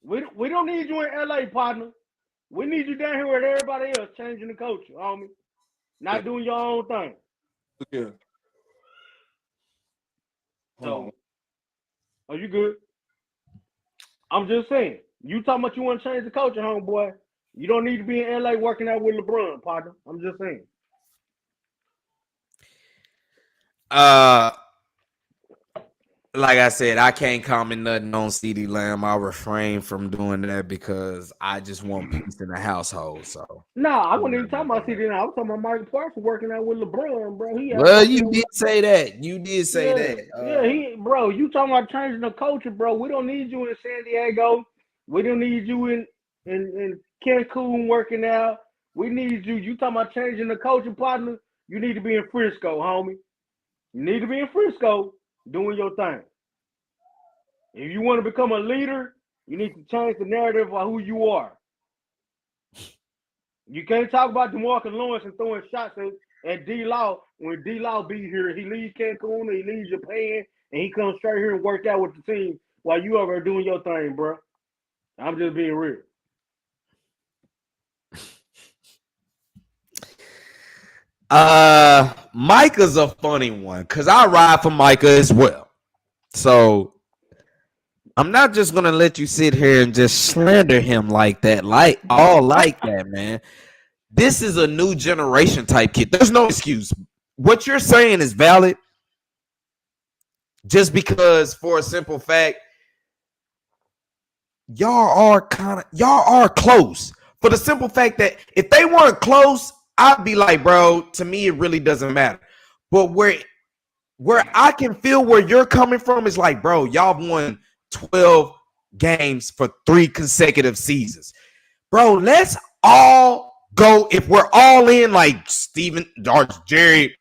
We don't need you in LA, partner. We need you down here with everybody else changing the culture, homie. Not doing your own thing. Yeah. So, are you good? I'm just saying. You talking about you want to change the culture, homeboy. You don't need to be in LA working out with LeBron, partner. I'm just saying. Like I said, I can't comment nothing on CD Lamb. I'll refrain from doing that because I just want peace in the household. So I wasn't even talking about CD Lamb. I was talking about Michael Parsons working out with LeBron, bro. You did say that. You did say that. Bro, you talking about changing the culture, bro. We don't need you in San Diego. We don't need you in Cancun working out. We need you. You talking about changing the culture, partner? You need to be in Frisco, homie. You need to be in Frisco doing your thing. If you want to become a leader, you need to change the narrative of who you are. You can't talk about DeMarcus Lawrence and throwing shots at D-Law when D-Law be here. He leaves Cancun, he leaves Japan, and he comes straight here and work out with the team while you over there doing your thing, bro. I'm just being real. Micah's a funny one because I ride for Micah as well. So I'm not just gonna let you sit here and just slander him like that, like that, man. this is a new generation type kid. There's no excuse. What you're saying is valid. Just because, for a simple fact, y'all are close. For the simple fact that if they weren't close, I'd be like, bro, to me, it really doesn't matter. But where I can feel where you're coming from is like, bro, y'all won 12 games for 3 consecutive seasons. Bro, let's all go. If we're all in, like Steven, Jerry,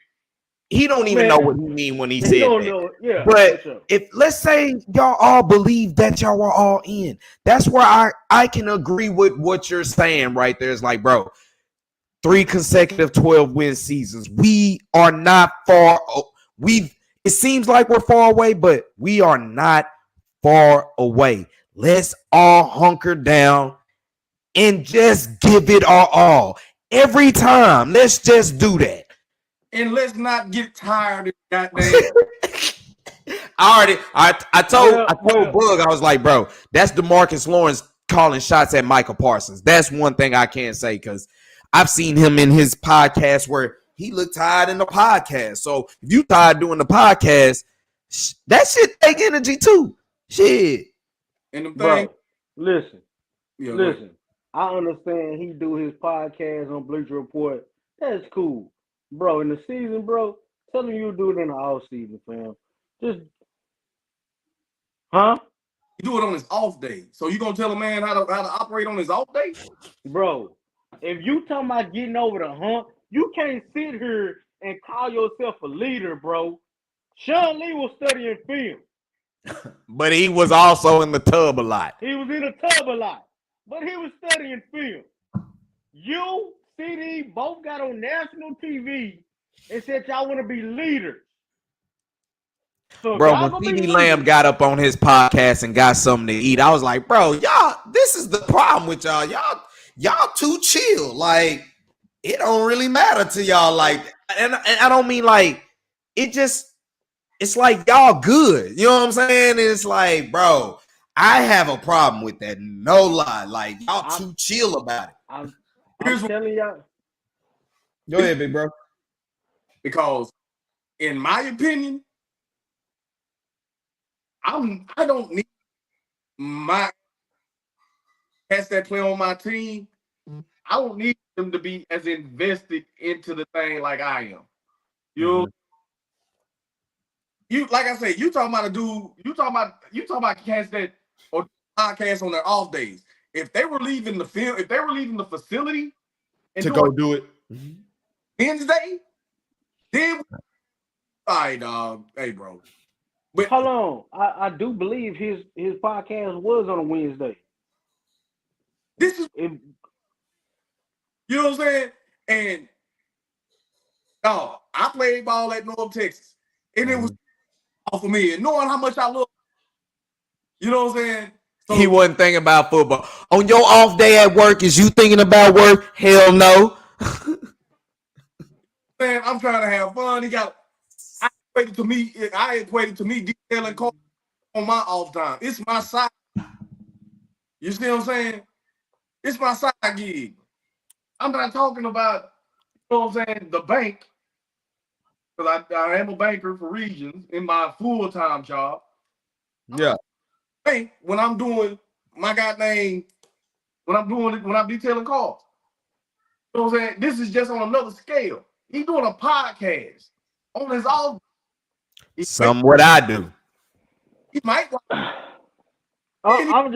he don't even know what he mean when he said that. Yeah, but sure. if let's say y'all all believe that y'all are all in, that's where I can agree with what you're saying right there. It's like, bro, 3 consecutive 12-win seasons. We are not far. It seems like we're far away, but we are not far away. Let's all hunker down and just give it our all every time. Let's just do that. And let's not get tired of goddamn. I told Bug, I was like, bro, that's DeMarcus Lawrence calling shots at Michael Parsons. That's one thing I can't say because I've seen him in his podcast where he looked tired in the podcast. So if you tired doing the podcast, that shit take energy too. Shit. And the thing, bro, listen. Yeah, listen. I understand he do his podcast on Bleacher Report. That's cool. Bro, in the season, bro, tell him you'll do it in the off season, fam. Just you do it on his off day. So you gonna tell a man how to operate on his off day? Bro, if you talking about getting over the hump, you can't sit here and call yourself a leader, bro. Sean Lee was studying film. But he was also in the tub a lot. He was in the tub a lot. But he was studying film. You, CD, both got on national TV and said y'all want to be leaders. So bro, when CD Lamb got up on his podcast and got something to eat, I was like, bro, y'all, this is the problem with y'all. Y'all too chill. Like, it don't really matter to y'all. Like, and I don't mean like, it's like y'all good. You know what I'm saying? It's like, bro, I have a problem with that. No lie. Like, y'all too chill about it. I'm telling y'all. Go ahead, big bro. Because, in my opinion, I don't need my cats that play on my team. I don't need them to be as invested into the thing like I am. You like I say, you talking about a dude. You talking about cats that or podcasts on their off days. If they were leaving the field, if they were leaving the facility to go do it Wednesday, then all right, dog. Hey, bro. But hold on, I do believe his podcast was on a Wednesday. This is, you know what I'm saying? And I played ball at North Texas, and it was off of me, and knowing how much I love, you know what I'm saying? So, he wasn't thinking about football. On your off day at work, is you thinking about work? Hell no. Man, I'm trying to have fun. I equated to me detailing cars on my off time. It's my side. You see what I'm saying? It's my side gig. I'm not talking about, you know what I'm saying, the bank. Because I am a banker for Regions in my full-time job. Yeah. When I'm doing my goddamn, when I'm detailing cars. You know what I'm saying? This is just on another scale. He's doing a podcast on his off. What I do. He might. I'm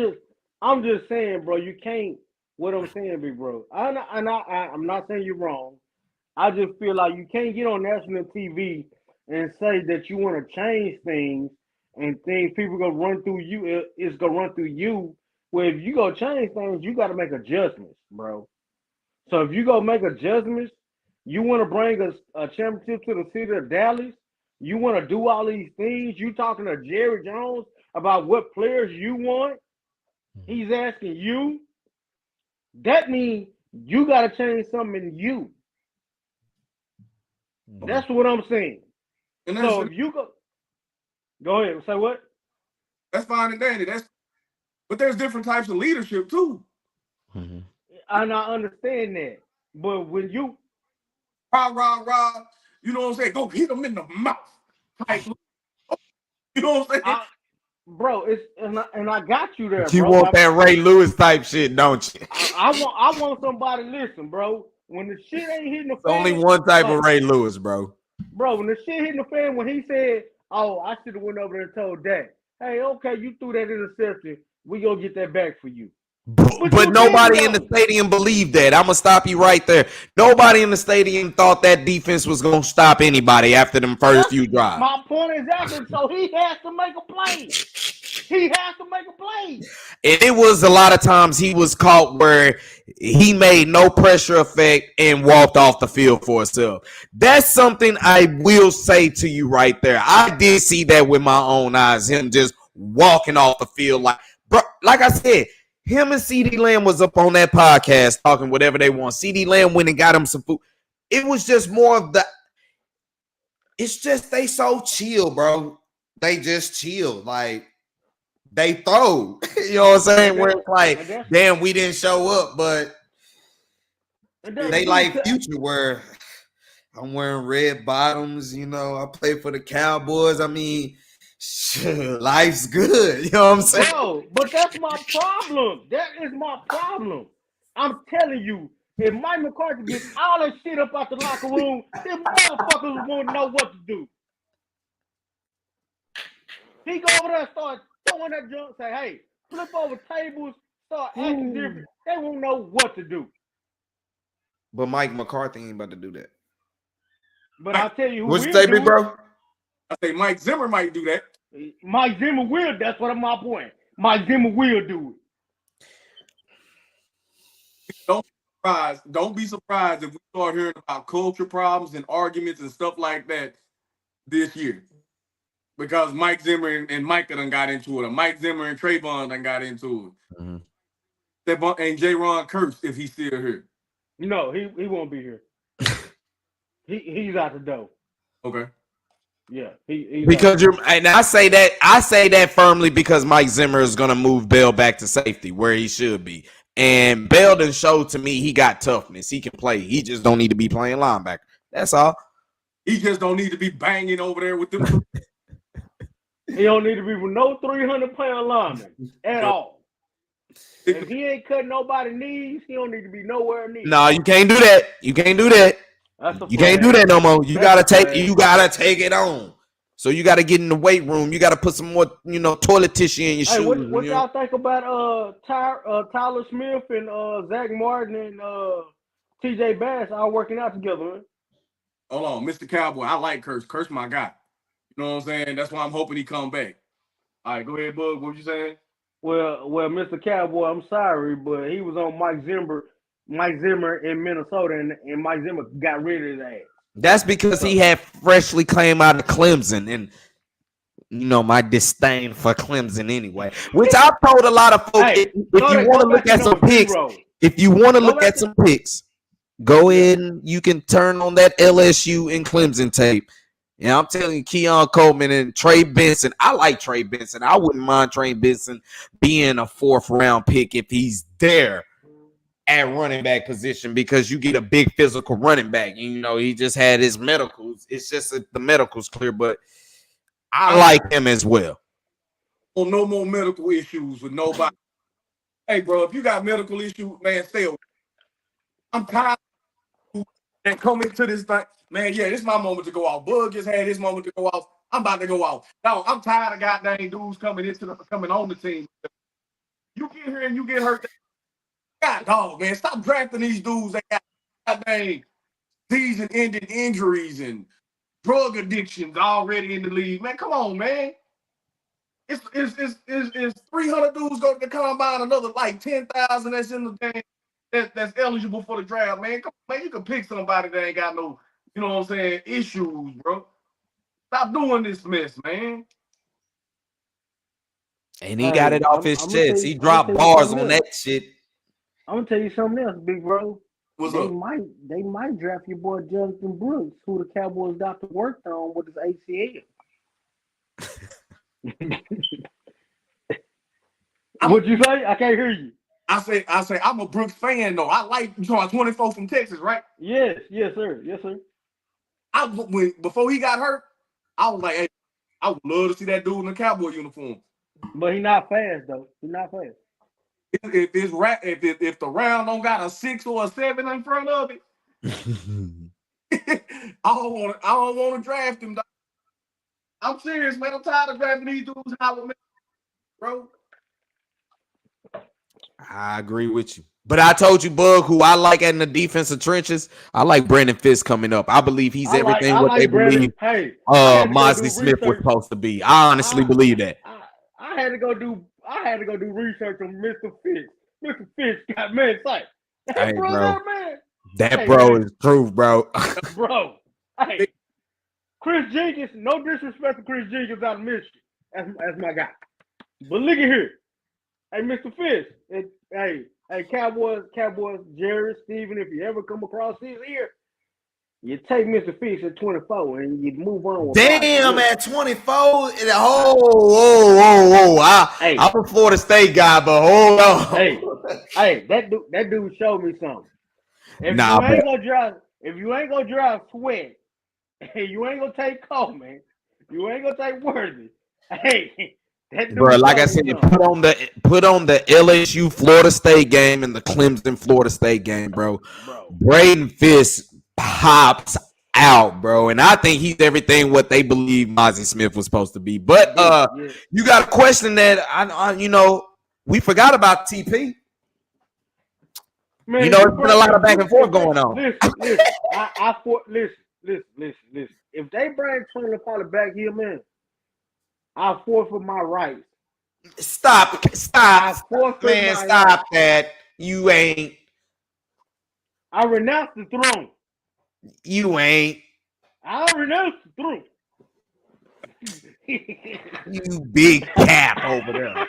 just saying, bro. You can't. What I'm saying, big bro. I'm not saying you're wrong. I just feel like you can't get on national TV and say that you want to change things and things people gonna run through you. It's gonna run through you. Well, if you go change things, you got to make adjustments, bro. So if you go make adjustments, you want to bring a championship to the city of Dallas. You want to do all these things. You talking to Jerry Jones about what players you want. He's asking you. That means you got to change something in you. That's what I'm saying. And so if you go ahead. Say what? That's fine and dandy. But there's different types of leadership too. And I understand that. But when you rah, you know what I'm saying? Go hit him in the mouth. Like, you know what I'm saying? bro, it's and I got you there, You bro. want that Ray Lewis type shit, don't you? I want somebody to listen, bro. When the shit ain't hitting the It's fan, only one type of Ray Lewis, bro. bro. When the shit hitting the fan, when he said, "Oh, I should have went over there and told Dak, hey, okay, you threw that interception, we gonna get that back for you." But nobody in the stadium believed that. I'm gonna stop you right there. Nobody in the stadium thought that defense was gonna stop anybody after them first few drives. My point exactly. So he has to make a play. He has to make a play. And it was a lot of times he was caught where he made no pressure effect and walked off the field for himself. That's something I will say to you right there. I did see that with my own eyes, him just walking off the field. Like I said, him and CeeDee Lamb was up on that podcast talking whatever they want. CeeDee Lamb went and got him some food. It was just more of the, it's just they so chill, bro. They just chill. Like, they throw. You know what I'm saying? Where it's like, damn, we didn't show up, but they like Future where I'm wearing red bottoms, you know, I play for the Cowboys. I mean, life's good. You know what I'm saying? Bro, but that's my problem. That is my problem. I'm telling you, if Mike McCarthy gets all that shit up out the locker room, them motherfuckers won't know what to do. He go over there and start throwing that junk, say, hey, flip over tables, start acting different. They won't know what to do. But Mike McCarthy ain't about to do that. But I'll tell you who What's will your do bro? it. I say Mike Zimmer might do that. Mike Zimmer will. That's what my point. Mike Zimmer will do it. Don't be surprised if we start hearing about culture problems and arguments and stuff like that this year. Because Mike Zimmer and Micah done got into it. Or Mike Zimmer and Trayvon done got into it. Mm-hmm. And J-Ron Curse, if he's still here. No, he won't be here. He's out the door. Okay. Yeah, he's because you're, and I say that firmly because Mike Zimmer is gonna move Bell back to safety where he should be, and Bell done showed to me he got toughness. He can play. He just don't need to be playing linebacker. That's all. He just don't need to be banging over there with them. He don't need to be with no 300-pound lineman at all. If he ain't cutting nobody's knees, he don't need to be nowhere near. No, you can't do that. You can't do that. You can't do that no more. You gotta take it on. So you gotta get in the weight room. You gotta put some more, toilet tissue in your shoes. What y'all think about Tyler Smith and Zach Martin and TJ Bass all working out together, man? Hold on, Mr. Cowboy. I like Curse. Curse my guy. You know what I'm saying? That's why I'm hoping he come back. All right, go ahead, Bug. What you saying? Well, Mr. Cowboy, I'm sorry, but he was on Mike Zimmer in Minnesota, and Mike Zimmer got rid of his ass. That's because he had freshly came out of Clemson, and my disdain for Clemson anyway. Which I've told a lot of folks. If you want to look at some picks, go in. You can turn on that LSU and Clemson tape. And I'm telling you, Keon Coleman and Trey Benson. I like Trey Benson. I wouldn't mind Trey Benson being a 4th round pick if he's there at running back position, because you get a big physical running back. He just had his medicals. It's just the medicals clear, but I like him as well. Well, no more medical issues with nobody. Hey, bro, if you got medical issues, man, stay away. I'm tired of and coming to this thing. Man, yeah, this is my moment to go out. Bug just had his moment to go out. I'm about to go out. No, I'm tired of goddamn dudes coming on the team. You get here and you get hurt. God, dog, man, stop drafting these dudes that got goddamn season-ending injuries and drug addictions already in the league. Man, come on, man. It's 300 dudes go to the combine, another like 10,000 that's in the game that's eligible for the draft, man. Come on, man, you can pick somebody that ain't got no, issues, bro. Stop doing this mess, man. And he got it off his chest. He dropped bars on that shit. I'm gonna tell you something else, big bro. What's up? They might draft your boy Jonathan Brooks, who the Cowboys doctor worked on with his ACL. What'd you say? I can't hear you. I say, I'm a Brooks fan though. I like you talking about 24 from Texas, right? Yes, sir. Before he got hurt, I was like, hey, I would love to see that dude in the Cowboy uniform. But he's not fast though. He's not fast. If the round don't got a 6 or a 7 in front of it, I don't want to draft him. Dog. I'm serious, man. I'm tired of drafting these dudes. Bro. I agree with you. But I told you, Bug, who I like in the defensive trenches. I like Brandon Fisk coming up. I believe he's everything what they believe Mosley Smith was supposed to be. I honestly believe that. I had to go do research on Mr. Fisk. Mr. Fisk got man sight. Hey, bro. Man. That bro is true, bro. Bro. Hey. Chris Jenkins, no disrespect to Chris Jenkins out of Michigan. That's my guy. But look at here. Hey, Mr. Fisk. Hey, Cowboys, Jerry, Steven, if you ever come across his ear, you take Mr. Fisk at 24 and you move on. Damn, at 24. Whoa. I'm a Florida State guy, but hold on. Hey, that dude showed me something. If you ain't gonna drive Sweat, and you ain't gonna take Coleman, you ain't gonna take Worthy. Hey, that dude, bro, like I said, put on the LSU Florida State game and the Clemson Florida State game, bro. Braden Fisk pops out, bro, and I think he's everything what they believe Mosley Smith was supposed to be. But you got a question that I we forgot about TP. Man, there's been a lot of back and forth going on. Listen. If they bring Tony Pollard back here, man, I forfeit my rights. Stop, man, stop that. You ain't. I renounce the throne. You ain't. I renounce the throne. You big cap over there.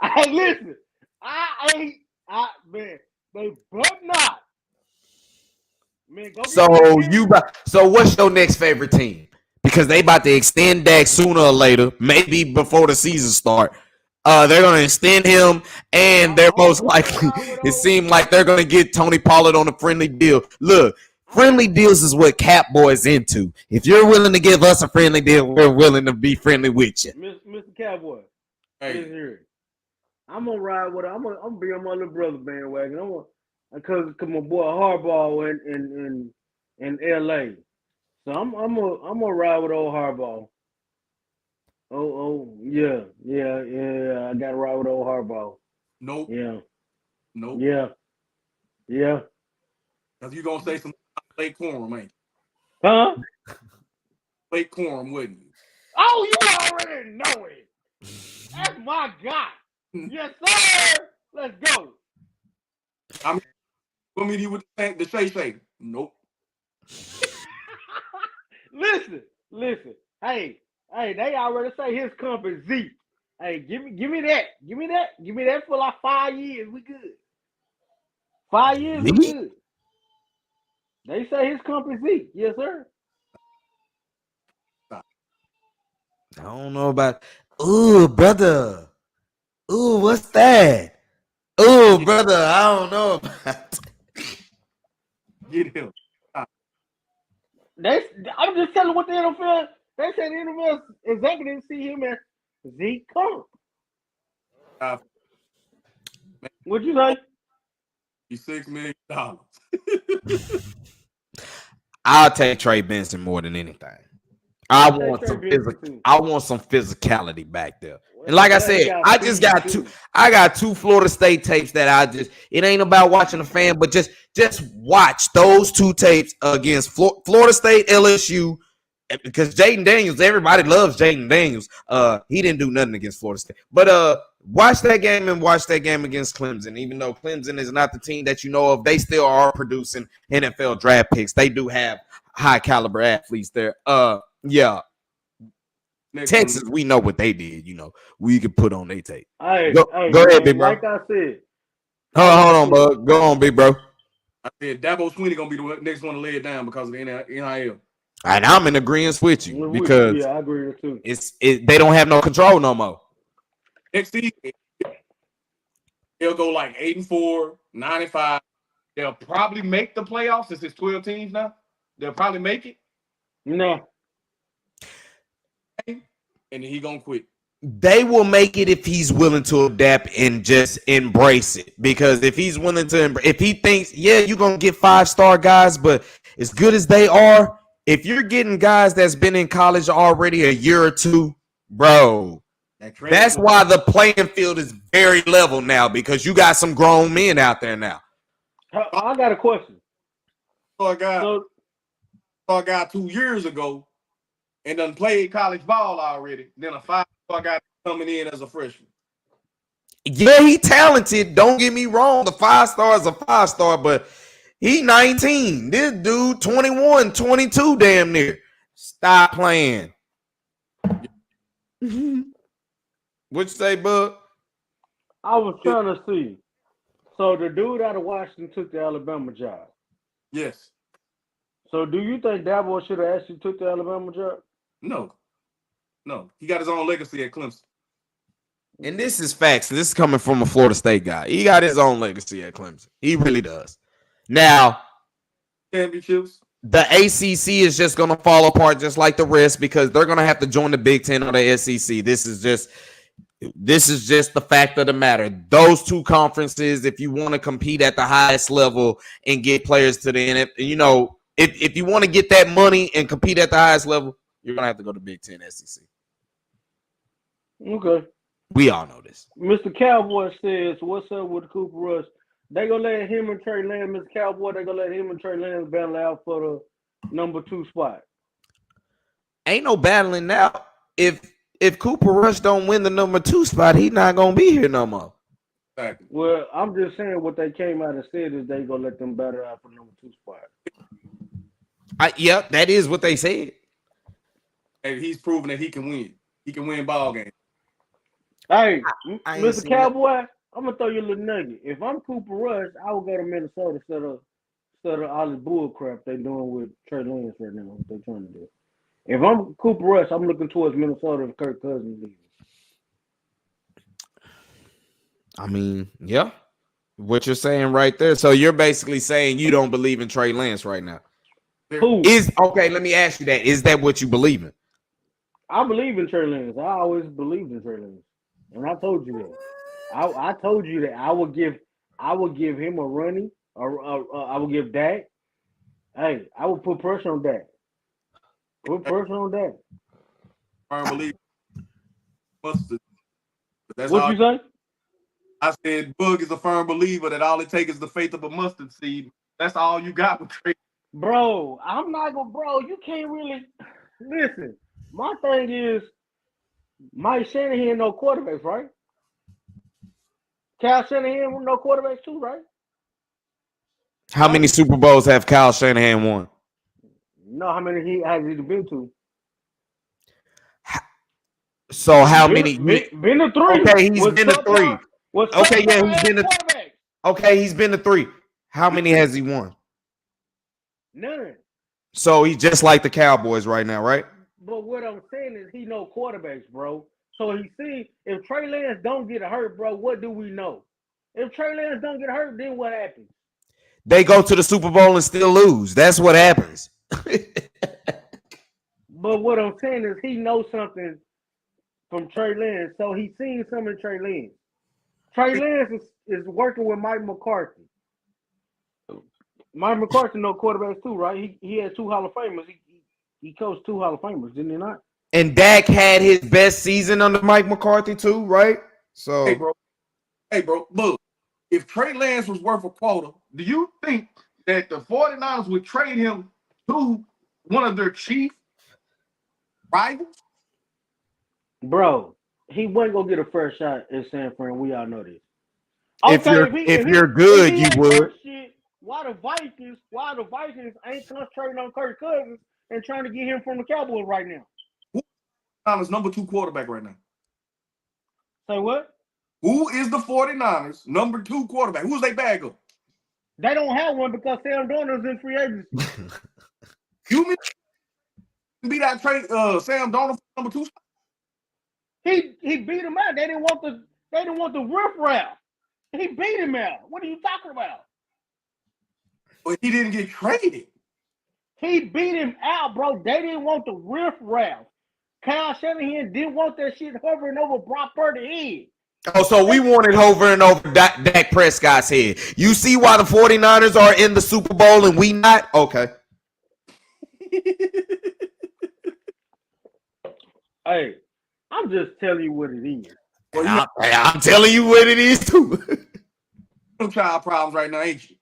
Hey, listen. Man, they but not. Man, so what's your next favorite team? Because they about to extend Dak sooner or later, maybe before the season start. They're gonna extend him, and they're most likely. It seemed like they're gonna get Tony Pollard on a friendly deal. Look, friendly deals is what Cap Boys into. If you're willing to give us a friendly deal, we're willing to be friendly with you. Mr. Cowboy, hey. I'm gonna ride with. I'm gonna be on my little brother bandwagon. Because my boy Harbaugh in LA. So I'm gonna ride with old Harbaugh. Yeah. I gotta ride with old Harbaugh. Nope. Yeah. Nope. Yeah. Cause you gonna say some late quorum, ain't you? Huh? Late quorum, wouldn't you? Oh, you already know it. That's my guy. Yes, sir. Let's go. I mean, want me to with the Shay? Nope. Listen. Hey, they already say his comp is Zeke. Hey, give me that. Give me that for like 5 years. We good. 5 years, we good. They say his comp is Zeke. Yes, sir. I don't know about. Ooh, brother. Ooh, what's that? Ooh, brother. I don't know about. Get him. I'm just telling what the NFL. They say the NFL executives see him as Zeke comp. What'd you say? He's $6 million. I'll take Trey Benson more than anything. I want some physicality back there. And like I said, I got two Florida State tapes that it ain't about watching a fan, but just watch those two tapes against Florida State, LSU, because Jaden Daniels, everybody loves Jaden Daniels. He didn't do nothing against Florida State. But watch that game and watch that game against Clemson. Even though Clemson is not the team that you know of, they still are producing NFL draft picks. They do have high caliber athletes there. Yeah. Texas, we know what they did. We could put on their tape. Go ahead, big bro. Like I said. Hold on, bud. Go on, big bro. I said Dabo Swinney gonna be the next one to lay it down because of the NIL. And I'm in agreement with you because I agree with you. They don't have no control no more. Next season, They'll go like 8-4, 9-5. They'll probably make the playoffs since it's 12 teams now. They'll probably make it. No. And then he gonna quit. They will make it if he's willing to adapt and just embrace it. Because if he's willing to, if he thinks, yeah, you're gonna get 5-star guys, but as good as they are, if you're getting guys that's been in college already a year or two, bro, that's why the playing field is very level now, because you got some grown men out there now. I got a question. So I got 2 years ago and done played college ball already. Then a 5-star guy coming in as a freshman. Yeah, he talented. Don't get me wrong. The 5-star is a 5-star, but he 19. This dude 21, 22 damn near. Stop playing. What you say, Bud? I was trying to see. So the dude out of Washington took the Alabama job. Yes. So do you think Dabo should have actually took the Alabama job? No. He got his own legacy at Clemson. And this is facts. This is coming from a Florida State guy. He got his own legacy at Clemson. He really does. Now, championships. The ACC is just going to fall apart just like the rest, because they're going to have to join the Big Ten or the SEC. This is just the fact of the matter. Those two conferences, if you want to compete at the highest level and get players to the NFL, if you want to get that money and compete at the highest level, you're going to have to go to Big Ten, SEC. Okay. We all know this. Mr. Cowboy says, what's up with Cooper Rush? They going to let him and Trey Lance, Mr. Cowboy, they going to let him and Trey Lance battle out for the number 2 spot. Ain't no battling now. If Cooper Rush don't win the number 2 spot, he's not going to be here no more. Exactly. Well, I'm just saying what they came out and said is they going to let them battle out for number 2 spot. Yep, that is what they said. And he's proven that he can win. He can win ball games. Hey, I Mr. Cowboy, I'm going to throw you a little nugget. If I'm Cooper Rush, I would go to Minnesota instead of all the bull crap they're doing with Trey Lance right now, what they're trying to do. If I'm Cooper Rush, I'm looking towards Minnesota if Kirk Cousins leaves. I mean, yeah. What you're saying right there. So you're basically saying you don't believe in Trey Lance right now. Who? Okay, let me ask you that. Is that what you believe in? I believe in Trey Lance. I always believed in Trey Lance. And I told you that. I told you that I would give him a running, I would give Dak. Hey, I would put pressure on Dak. Put pressure on Dak. Firm believer. That's what you say? I said Boog is a firm believer that all it takes is the faith of a mustard seed. That's all you got with Trey. Bro, I'm not gonna, bro, you can't really listen. My thing is Mike Shanahan no quarterbacks, right? Kyle Shanahan no quarterbacks too, right? How many Super Bowls have Kyle Shanahan won? No, how many he has he been to? So how many? Been to 3. Okay, he's been to 3. Okay, yeah, he's been to. Okay, he's been to 3. How many has he won? None. So he's just like the Cowboys right now, right? But what I'm saying is he know quarterbacks, bro. So he see if Trey Lance don't get hurt, bro, what do we know? If Trey Lance don't get hurt, then what happens? They go to the Super Bowl and still lose. That's what happens. But what I'm saying is he knows something from Trey Lance, so he's seen something in Trey Lance. Trey Lance is working with Mike McCarthy. Mike McCarthy know quarterbacks too, right? He had 2 Hall of Famers. He coached 2 Hall of Famers, didn't he not? And Dak had his best season under Mike McCarthy too, right? So hey bro, look, if Trey Lance was worth a quota, do you think that the 49ers would trade him to one of their chief rivals? Bro, he wasn't gonna get a first shot in San Fran. We all know this. Okay, if you're good, you would. Shit, why the Vikings ain't concentrating on Kirk Cousins and trying to get him from the Cowboys right now? Who is number 2 quarterback right now? Say what? Who is the 49ers number 2 quarterback? Who's their backup? They don't have one because Sam Darnold's in free agency. You mean beat out Sam Darnold for number 2 spot? He beat him out. They didn't want the riffraff. He beat him out. What are you talking about? But he didn't get traded. He beat him out, bro. They didn't want the riff-raff. Kyle Shanahan didn't want that shit hovering over Brock Purdy's head. Oh, so we wanted hovering over Dak Prescott's head. You see why the 49ers are in the Super Bowl and we not? Okay. Hey, I'm just telling you what it is. Well, I'm telling you what it is too. some child problems right now, ain't you?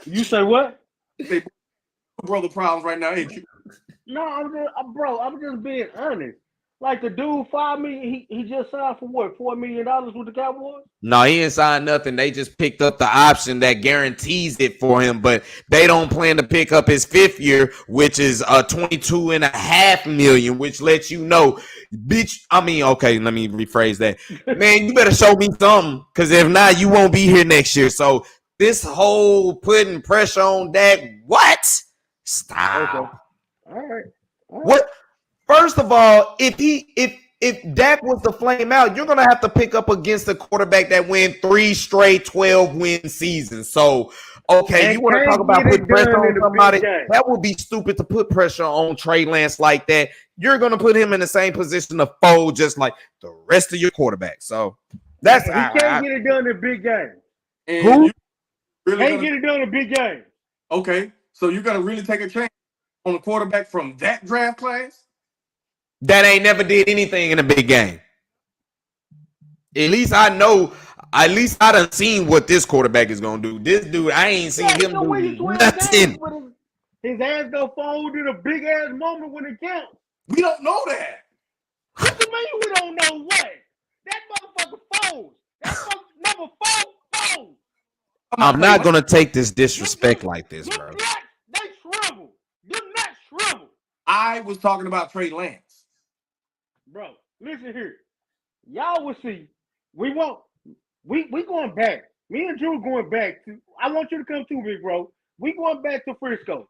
You say what? They brother problems right now, ain't you? No, I'm just being honest. Like the dude fired me. He just signed for what, $4 million with the Cowboys? No, he didn't sign nothing. They just picked up the option that guarantees it for him, but they don't plan to pick up his 5th year, which is $22.5 million, which lets you know, bitch. I mean, okay, let me rephrase that. Man, you better show me something, because if not, you won't be here next year. So this whole putting pressure on Dak, what? Stop. Okay. All right. What? First of all, if Dak was to flame out, you're gonna have to pick up against a quarterback that win 3 straight 12-win seasons. So, okay, And you want to can't talk about get it putting pressure done in on the somebody? big game. That would be stupid to put pressure on Trey Lance like that. You're gonna put him in the same position to fold, just like the rest of your quarterbacks. So that's He can't get it done in the big game. And Who? you really Can't get it done in the big game. okay, so you're gonna really take a chance on a quarterback from that draft class? that ain't never did anything in a big game. At least I know. At least I done seen what this quarterback is gonna do. This dude, I ain't seen him do nothing. His ass gonna fold in a big ass moment when it counts. We don't know that. What you mean we don't know what? That motherfucker folds. That motherfucker number 4 folds. I'm not gonna take this disrespect like this, bro. Them nuts, they shrivel. Them nuts shrivel. I was talking about Trey Lance. Bro, listen here. Y'all will see. We going back. Me and Drew going back to. I want you to come too, big bro. We going back to Frisco.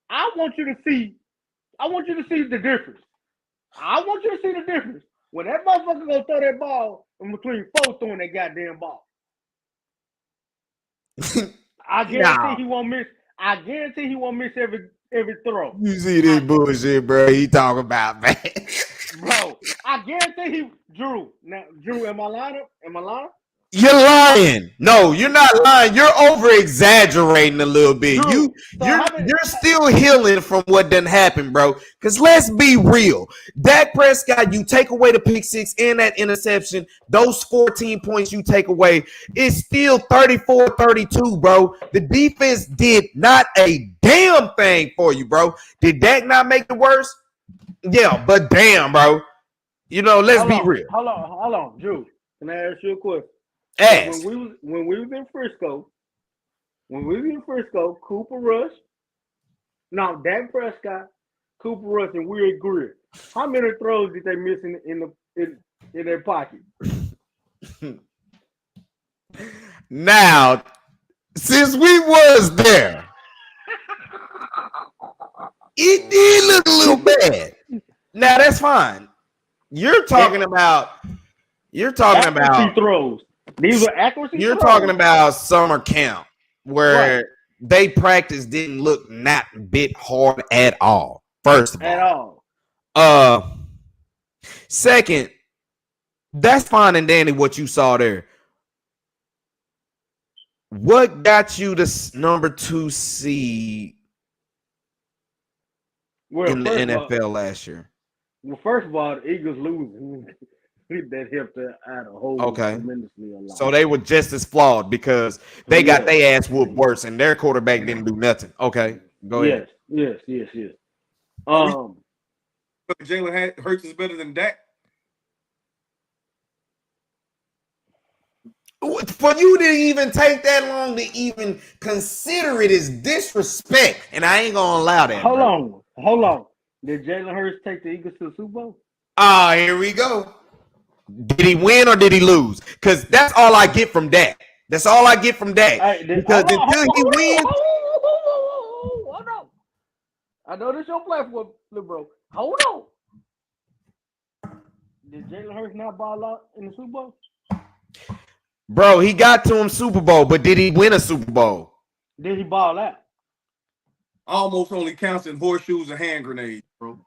I want you to see the difference. I want you to see the difference. When that motherfucker gonna throw that ball, and between 4 throwing that goddamn ball. I guarantee he won't miss. I guarantee he won't miss every throw. You see this bullshit, bro? He talking about, man. Bro, I guarantee he Drew. Now, Drew, am I lying? Am I lying? You're lying. No, you're not lying. You're over exaggerating a little bit. Drew, You're still healing from what didn't happen, bro. Because let's be real. Dak Prescott, you take away the pick 6 and that interception, those 14 points you take away, it's still 34-32, bro. The defense did not a damn thing for you, bro. Did Dak not make it worse? Yeah, but damn, bro. You know, let's be real. Hold on, Drew. Can I ask you a question? Ask. When we was in Frisco, Cooper Rush, no, Dak Prescott, Cooper Rush, and Weird Greer. How many throws did they miss in their pocket? Now, since we was there, it did look a little bad. Now that's fine. You're talking about accuracy throws. These were accuracy. You're throws. talking about summer camp where they practice didn't look not bit hard at all. First of all. Second, that's fine and dandy what you saw there. What got you the number 2 seed in the NFL last year? Well, first of all, the Eagles losing. That helped out a whole tremendously a lot. So they were just as flawed because they got their ass whooped worse and their quarterback didn't do nothing. Okay, go ahead. Yes. Jalen Hurts is better than Dak. For you to even take that long to even consider it is disrespect, and I ain't gonna allow that. Hold on. Did Jalen Hurts take the Eagles to the Super Bowl? Here we go. Did he win or did he lose? Because that's all I get from Dak. That's all I get from Dak. Because until he wins. Hold on. I know this your platform, little bro. Hold on. Did Jalen Hurts not ball out in the Super Bowl? Bro, he got to him Super Bowl, but did he win a Super Bowl? Did he ball out? Almost only counts in horseshoes and hand grenades, bro.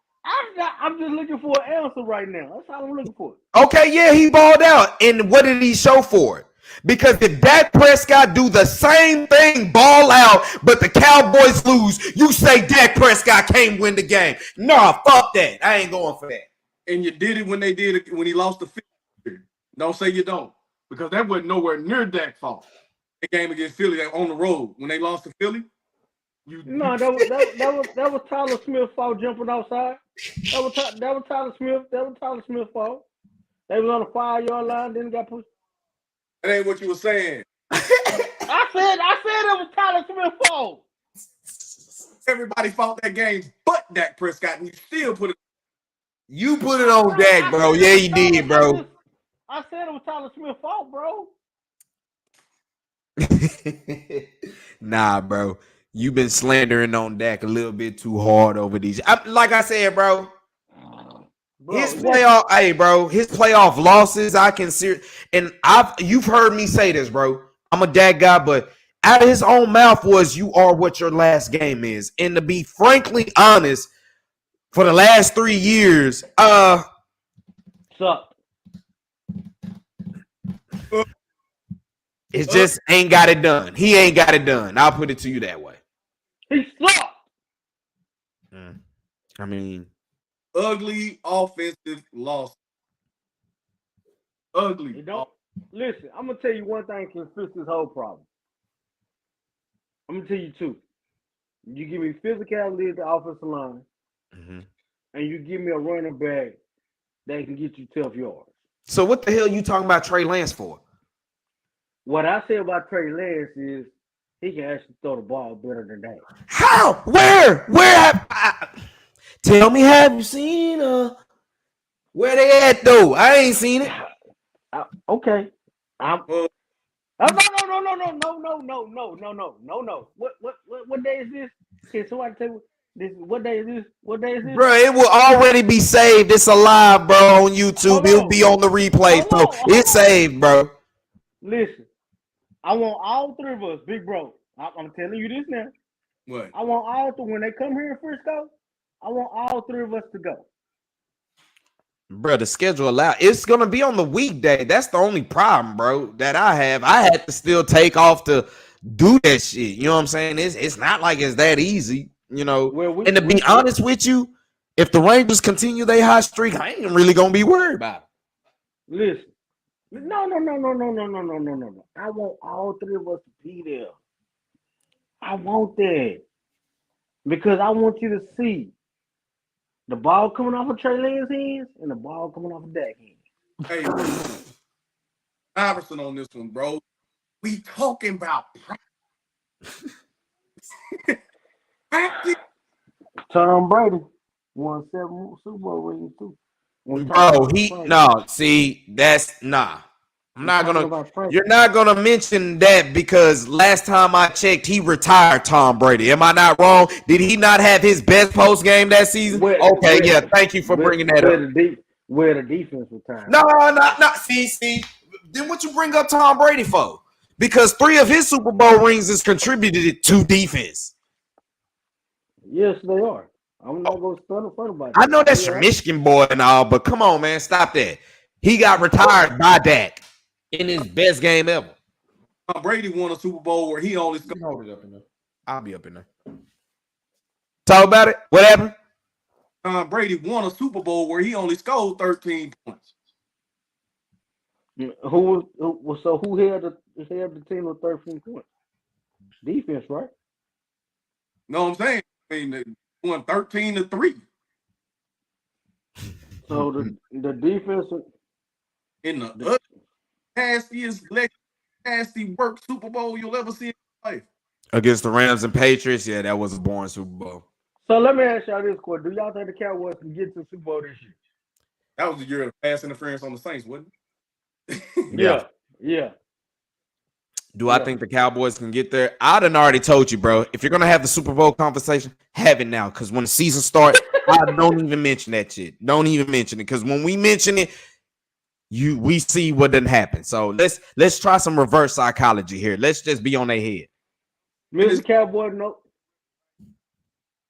I'm just looking for an answer right now. That's all I'm looking for. Okay, yeah, he balled out. And what did he show for it? Because if Dak Prescott do the same thing, ball out, but the Cowboys lose, you say Dak Prescott can't win the game. Nah, fuck that. I ain't going for that. And you did it when they did it when he lost the Philly. Don't say you don't, because that wasn't nowhere near Dak's fault. The game against Philly on the road when they lost to Philly. No, that was Tyler Smith's fault jumping outside. That was Tyler Smith. That was Tyler Smith's fault. They was on the 5-yard line, then got pushed. That ain't what you were saying. I said it was Tyler Smith's fault. Everybody fought that game but Dak Prescott, and you still put it. You put it on Dak, bro. Yeah, you did, bro. I said it was Tyler Smith's fault, bro. Nah, bro. You've been slandering on Dak a little bit too hard over these. Like I said, bro. His playoff losses, I can see, and you've heard me say this, bro. I'm a Dak guy, but out of his own mouth was, "You are what your last game is." And to be frankly honest, for the last 3 years, sucked. It just ain't got it done. He ain't got it done. I'll put it to you that way. He sucked. I mean, ugly offensive loss. Ugly. Listen, I'm gonna tell you one thing can fix this whole problem. I'm gonna tell you two. You give me physicality at the offensive line, and you give me a running back that can get you 12 yards. So what the hell you talking about Trey Lance for? What I say about Trey Lance is he can actually throw the ball better than that. How? Where? Tell me, have you seen where they at though? I ain't seen it. Okay. No. What day is this? Can somebody tell me this? What day is this? Bro, it will already be saved. It's alive, bro, on YouTube. It'll be on the replay, so it's saved, bro. Listen, I want all three of us, big bro. I'm telling you this now. What? I want all three when they come here in Frisco. I want all three of us to go. Bro, the schedule allowed. It's gonna be on the weekday. That's the only problem, bro, that I have. I had to still take off to do that shit. You know what I'm saying? It's not like it's that easy, you know. And to be honest with you, if the Rangers continue their hot streak, I ain't really gonna be worried about it. Listen, no. I want all three of us to be there. I want that because I want you to see the ball coming off of Trey Lance's hands and the ball coming off of Dak's hands. Hey, Iverson on this one, bro. We talking about practice. Tom Brady won 7 Super Bowl rings too. Bro, I'm not gonna. You're not gonna mention that because last time I checked, he retired Tom Brady. Am I not wrong? Did he not have his best post game that season? Thank you for bringing that up. Where the defense retired? No. See. Then what you bring up Tom Brady for? Because 3 of his Super Bowl rings is contributed to defense. Yes, they are. I'm not going to start about that. I know that's your Michigan boy and all, but come on, man, stop that. He got retired by Dak in his best game ever. Tom Brady won a Super Bowl where he only scored. Hold it up in there. I'll be up in there. Talk about it. What happened? Tom Brady won a Super Bowl where he only scored 13 points. Who held the team with 13 points? Defense, right? Know what I'm saying? I mean, they won 13-3. So the defense in the nastiest, nasty work Super Bowl you'll ever see in your life. Against the Rams and Patriots, yeah, that was a boring Super Bowl. So let me ask y'all this question. Do y'all think the Cowboys can get to the Super Bowl this year? That was the year of pass interference on the Saints, wasn't it? Yeah. Do I think the Cowboys can get there? I done already told you, bro. If you're going to have the Super Bowl conversation, have it now. Because when the season starts, I don't even mention that shit. Don't even mention it. Because when we mention it, we see what didn't happen. So let's try some reverse psychology here. Let's just be on their head. Mr. Cowboy, no.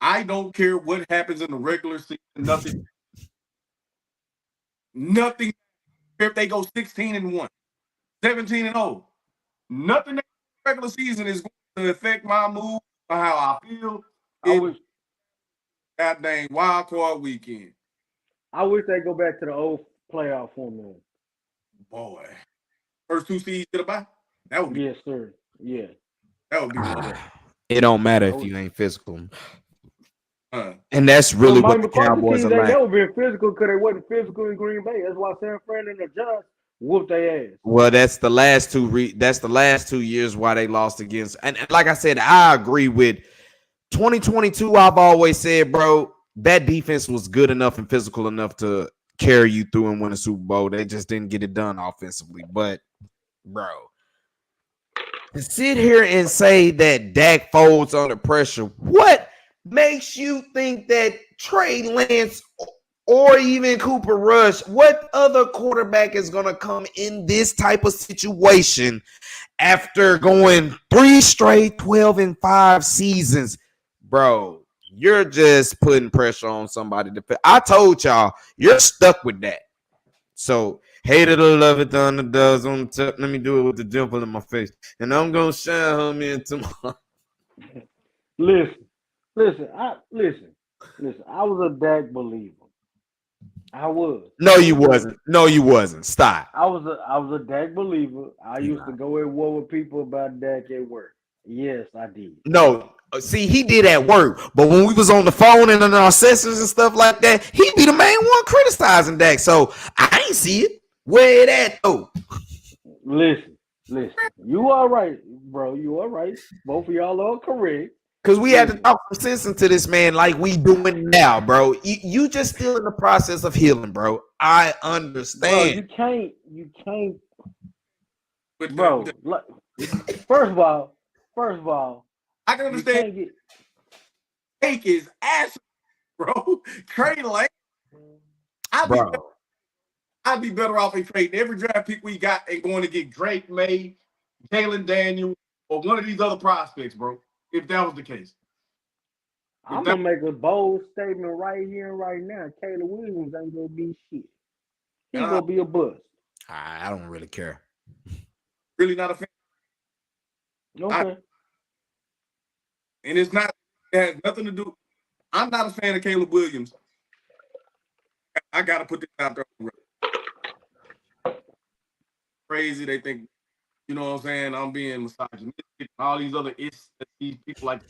I don't care what happens in the regular season. Nothing. If they go 16-1, 17-0, nothing in the regular season is going to affect my mood or how I feel. I wish that dang wild card weekend. I wish they go back to the old playoff format. Boy, first 2 seeds get a bye. That would be yes, sir. Yeah, that would be good. It don't matter if you ain't physical. And that's really what the Cowboys are like. They were being physical because they wasn't physical in Green Bay. That's why San Fran and the Giants whooped their ass. Well, that's the last 2 years why they lost against. And like I said, I agree with 2022. I've always said, bro, that defense was good enough and physical enough to carry you through and win a Super Bowl. They just didn't get it done offensively. But, bro, to sit here and say that Dak folds under pressure, what makes you think that Trey Lance or even Cooper Rush, what other quarterback is going to come in this type of situation after going 3 straight 12-5 seasons? Bro, you're just putting pressure on somebody. I told y'all, you're stuck with that. So, hate it or love it, the underdogs on the top. Let me do it with the dimple in my face. And I'm going to shine him in tomorrow. Listen, I was a Dak believer. I was. No, you wasn't. Stop. I was a Dak believer. I used to go at war with people about Dak at work. Yes, I did. No, see, he did at work, but when we was on the phone and in our sessions and stuff like that, he be the main one criticizing Dak. So I ain't see it. Where it at though? Listen. You all right, bro. You all right. Both of y'all are correct. Because we had to talk some sense into this man like we doing now, bro. You just still in the process of healing, bro. I understand. Bro, you can't. Bro, first of all, I can understand. Take his ass, bro. Trey Lance. I'd be better off in trading every draft pick we got and going to get Drake May, Jalen Daniels, or one of these other prospects, bro. If that was the case. I'm going to make a bold statement right here and right now. Caleb Williams ain't going to be shit. He's going to be a bust. I don't really care. Really not a fan. Okay. And it has nothing to do. I'm not a fan of Caleb Williams. I got to put this out there. Crazy. They think, you know what I'm saying? I'm being misogynistic. All these other these people like,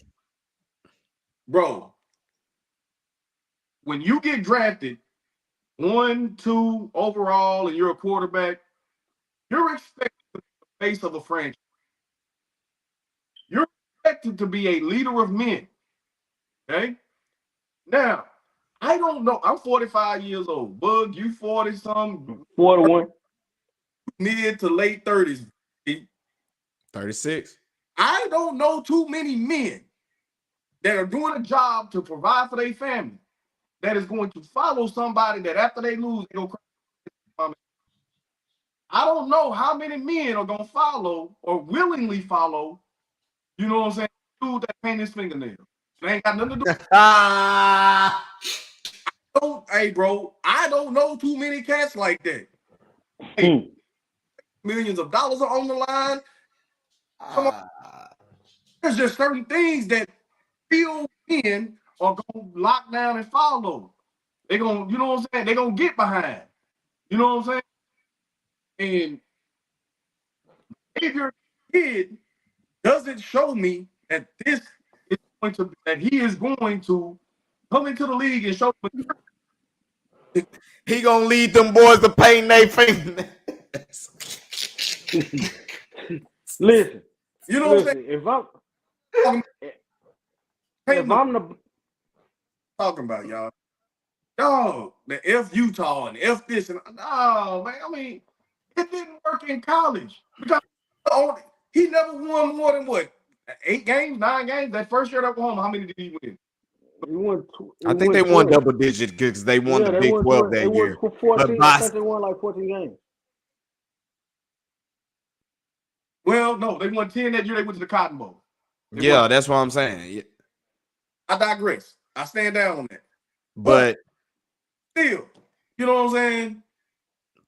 bro, when you get drafted 1, 2 overall and you're a quarterback, you're expected to be the face of a franchise. You're expected to be a leader of men. Okay? Now, I don't know. I'm 45 years old. Bug, you 40-something. 41. Mid to late 30s. 36. I don't know too many men that are doing a job to provide for their family that is going to follow somebody that after they lose, they go cry. I don't know how many men are going to follow or willingly follow, you know what I'm saying, dude that paint his fingernails. They ain't got nothing to do. Hey, bro, I don't know too many cats like that. Hey, millions of dollars are on the line. Come on. There's just certain things that real men are going to lock down and follow. They're going to, you know what I'm saying? They're going to get behind. You know what I'm saying? And if your kid doesn't show me that this is going to, that he is going to come into the league and show me. He going to lead them boys to paint their fingernails. Listen. You know what I'm saying? If I'm the talking about, y'all. Dog, the F Utah and F this and no, man. I mean, it didn't work in college because he never won more than what 8 games, 9 games. That first year at Oklahoma, how many did he win? I think they won double digit because they won the Big 12 that year. 14, I think they won like 14 games. Well, no, they won 10 that year. They went to the Cotton Bowl. Yeah, that's what I'm saying. I digress. I stand down on that. But still, you know what I'm saying?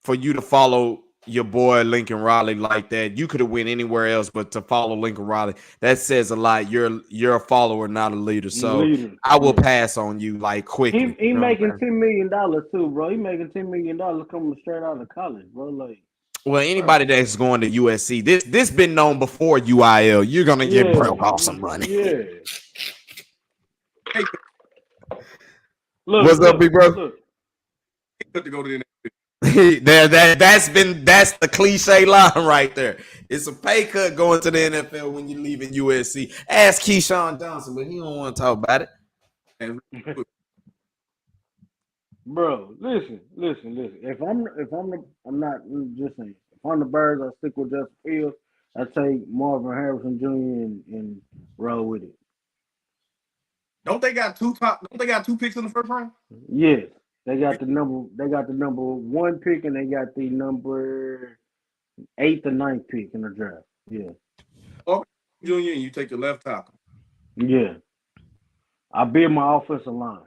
For you to follow your boy Lincoln Riley like that, you could have went anywhere else, but to follow Lincoln Riley, that says a lot. You're a follower, not a leader. So I will pass on you like quickly. He making $10 million too, bro. He making $10 million coming straight out of college, bro. Like, well, anybody that's going to USC, this been known before UIL. You're gonna get broke off some money. Yeah. What's up, big bro? Look. To go to the that's the cliche line right there. It's a pay cut going to the NFL when you're leaving USC. Ask Keyshawn Johnson, but he don't want to talk about it. Bro, listen. If I'm not just saying. If I'm the Birds, I stick with Justin Fields. I take Marvin Harrison Jr. and roll with it. Don't they got two picks in the first round? Yes. They got the number 1 pick and they got the number 8th or 9th pick in the draft. Yeah. Junior, and you take the left tackle. Yeah. I build my offensive line.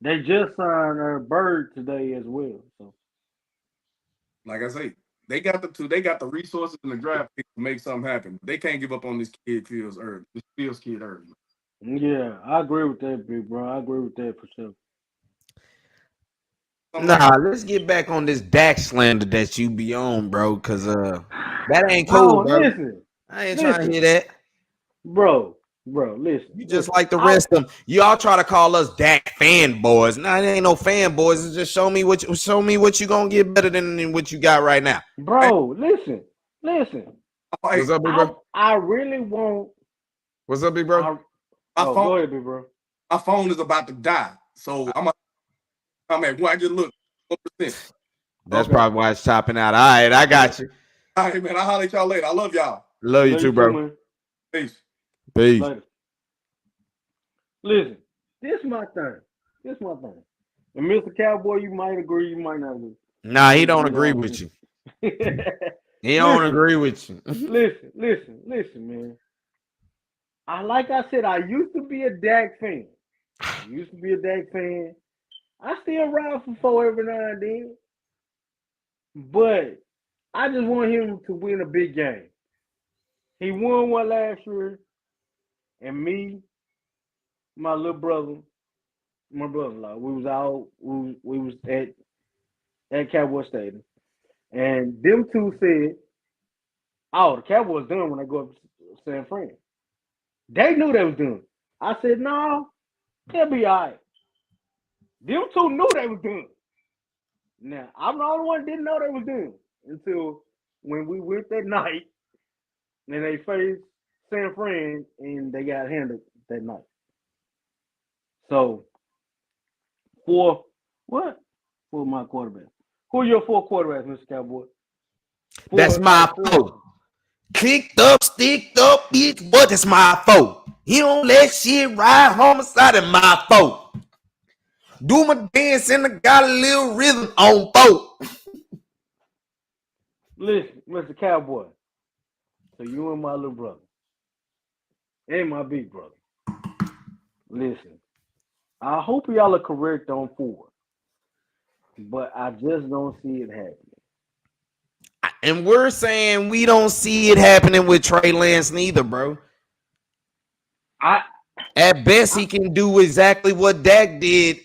They just signed Bird today as well. So, like I say, they got the resources in the draft to make something happen. They can't give up on this kid Fields early. This Fields kid early. Yeah, I agree with that, big bro. I agree with that for sure. Nah, let's get back on this Dak slander that you be on, bro, because that ain't cool, bro. Listen, I ain't trying to hear that. Bro, listen. You just like the rest of them. Y'all try to call us Dak fanboys. Nah, it ain't no fanboys. It's just show me what you gonna get better than what you got right now. Bro, listen. What's up, big bro? I really want. What's up, big bro? Go ahead, big bro. My phone is about to die, so I'm at when I just look. 1%. That's probably why it's chopping out. All right, I got you. All right, man. I'll holler at y'all later. I love y'all. Love you too, bro. Peace. Later. Listen, this my thing. And Mr. Cowboy, you might agree, you might not agree. Nah, he don't agree with you. He don't agree with you. Listen, man. Like I said, I used to be a Dak fan. I still ride for 4 every now and then. But I just want him to win a big game. He won one last year. And me, my little brother, my brother-in-law, we was at Cowboy Stadium. And them two said, oh, the Cowboys done when they go up to San Fran. They knew they was done. I said, no, they'll be all right. Them two knew they was done. Now, I'm the only one that didn't know they was done until when we went that night and they faced San Fran and they got handled that night. So, for my quarterback. Who are your 4 quarterbacks, Mr. Cowboy? That's my fault. Kicked up, sticked up, bitch, but it's my fault. He don't let shit ride, homicide is my fault. Do my dance and I got a little rhythm on fault. Listen, Mr. Cowboy. So you and my little brother. And my big brother. Listen. I hope y'all are correct on 4. But I just don't see it happening. And we're saying we don't see it happening with Trey Lance neither, bro. At best, he can do exactly what Dak did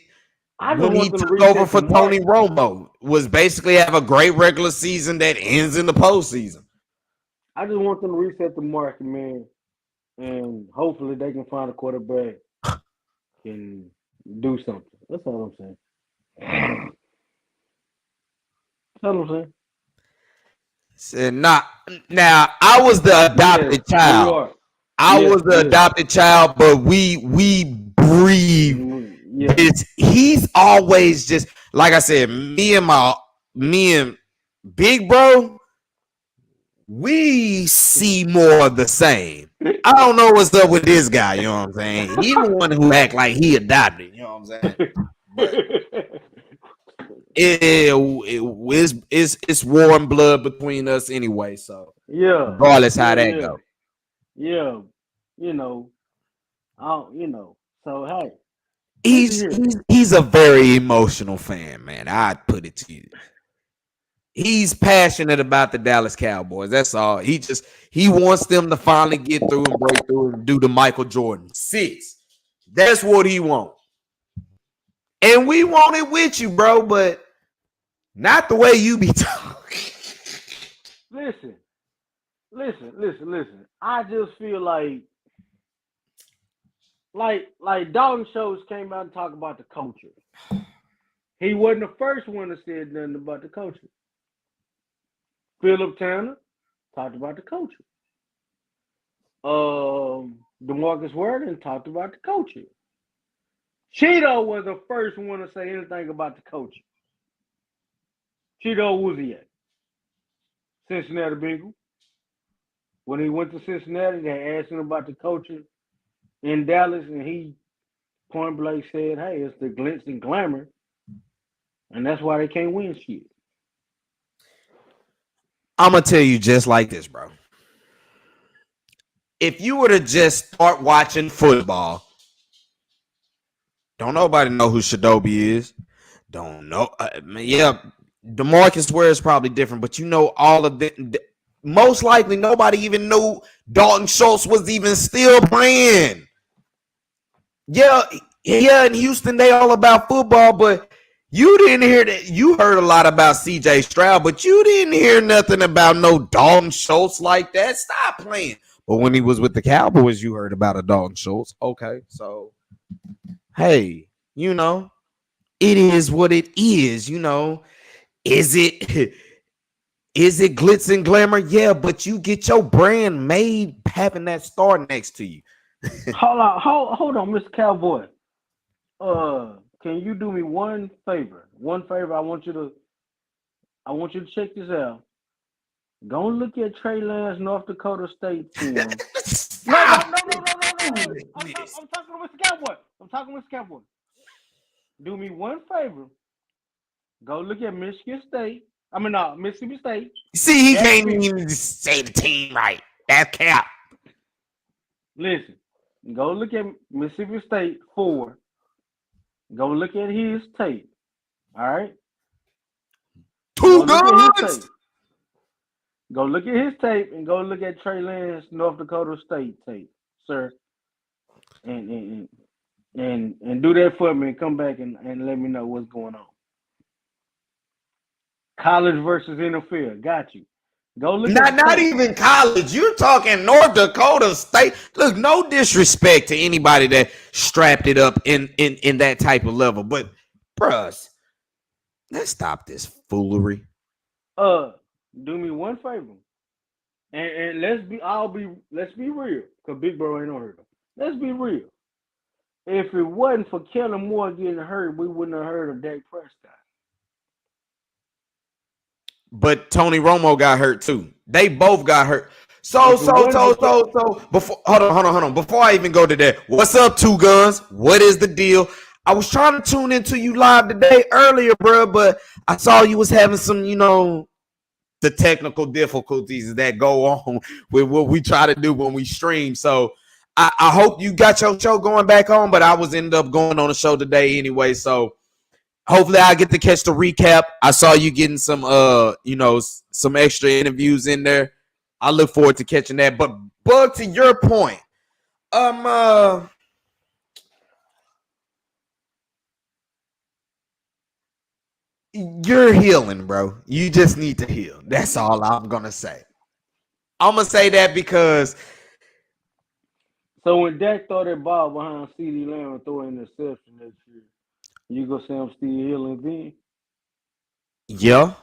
when he took over for Tony Romo. Was basically have a great regular season that ends in the postseason. I just want them to reset the market, man. And hopefully they can find a quarterback can do something. That's all I'm saying. That's all I'm saying. Said now I was the adopted child. I was the adopted child, but we breathe. He's always just like I said, me and Big Bro, we see more of the same. I don't know what's up with this guy, you know what I'm saying? He's the one who act like he adopted, you know what I'm saying? But it's warm blood between us anyway, so Yeah. regardless how Yeah, that yeah. go. Yeah. You know, so hey, listen He's here. he's he's a very emotional fan, man. I'd put it to you. He's passionate about the Dallas Cowboys. That's all. He wants them to finally get through and break through and do the Michael Jordan 6. That's what he wants. And we want it with you, bro, but not the way you be talking. Listen, listen. I just feel like Dalton Schultz came out and talked about the culture. He wasn't the first one to say nothing about the culture. Philip Tanner talked about the culture. DeMarcus Ware talked about the culture. Cheeto was the first one to say anything about the culture. Cheeto was he at? Cincinnati Bengals. When he went to Cincinnati, they asked him about the culture in Dallas, and he point blank said, "Hey, it's the glitz and glamour, and that's why they can't win shit." I'm gonna tell you just like this, bro. If you were to just start watching football, don't nobody know who Shadobi is. Don't know. Yeah, DeMarcus Ware is probably different, but you know all of the. Most likely, nobody even knew Dalton Schultz was even still playing. Yeah, in Houston, they all about football, but you didn't hear that. You heard a lot about C.J. Stroud, but you didn't hear nothing about no Dalton Schultz like that. Stop playing. But when he was with the Cowboys, you heard about a Dalton Schultz. Okay, so hey, it is what it is. Is it is it glitz and glamour? Yeah, but you get your brand made having that star next to you. Hold on, Mr. Cowboy. Can you do me one favor? One favor. I want you to check this out. Go and look at Trey Lance North Dakota State film. No. Stop I'm talking doing this. to Mr. Cowboy. I'm talking to Mr. Cowboy. Do me one favor. Go look at Michigan State. Mississippi State. See, he can't even say the team right. That's cap. Listen, go look at Mississippi State 4. Go look at his tape. All right? Two guns. Go look at his tape and go look at Trey Lance North Dakota State tape, sir. And do that for me and come back and let me know what's going on. College versus NFL. Got you. Go look at Not even college. You're talking North Dakota State. Look, no disrespect to anybody that strapped it up in that type of level, but bruh, let's stop this foolery. Do me one favor. And let's be real, because Big Bro ain't on here. Let's be real. If it wasn't for Kellen Moore getting hurt, we wouldn't have heard of Dak Prescott. But Tony Romo got hurt too. They both got hurt. So before hold on. Before I even go to that, what's up, Two Guns? What is the deal? I was trying to tune into you live today earlier, bro, but I saw you was having some, the technical difficulties that go on with what we try to do when we stream. So I hope you got your show going back on, but I was ended up going on a show today anyway. So hopefully I get to catch the recap. I saw you getting some some extra interviews in there. I look forward to catching that. But Bug, to your point, you're healing, bro. You just need to heal. That's all I'm gonna say. I'm gonna say that because So when Dak throw that ball behind CeeDee Lamb and throw an interception next year, you gonna say I'm still healing then? yeah.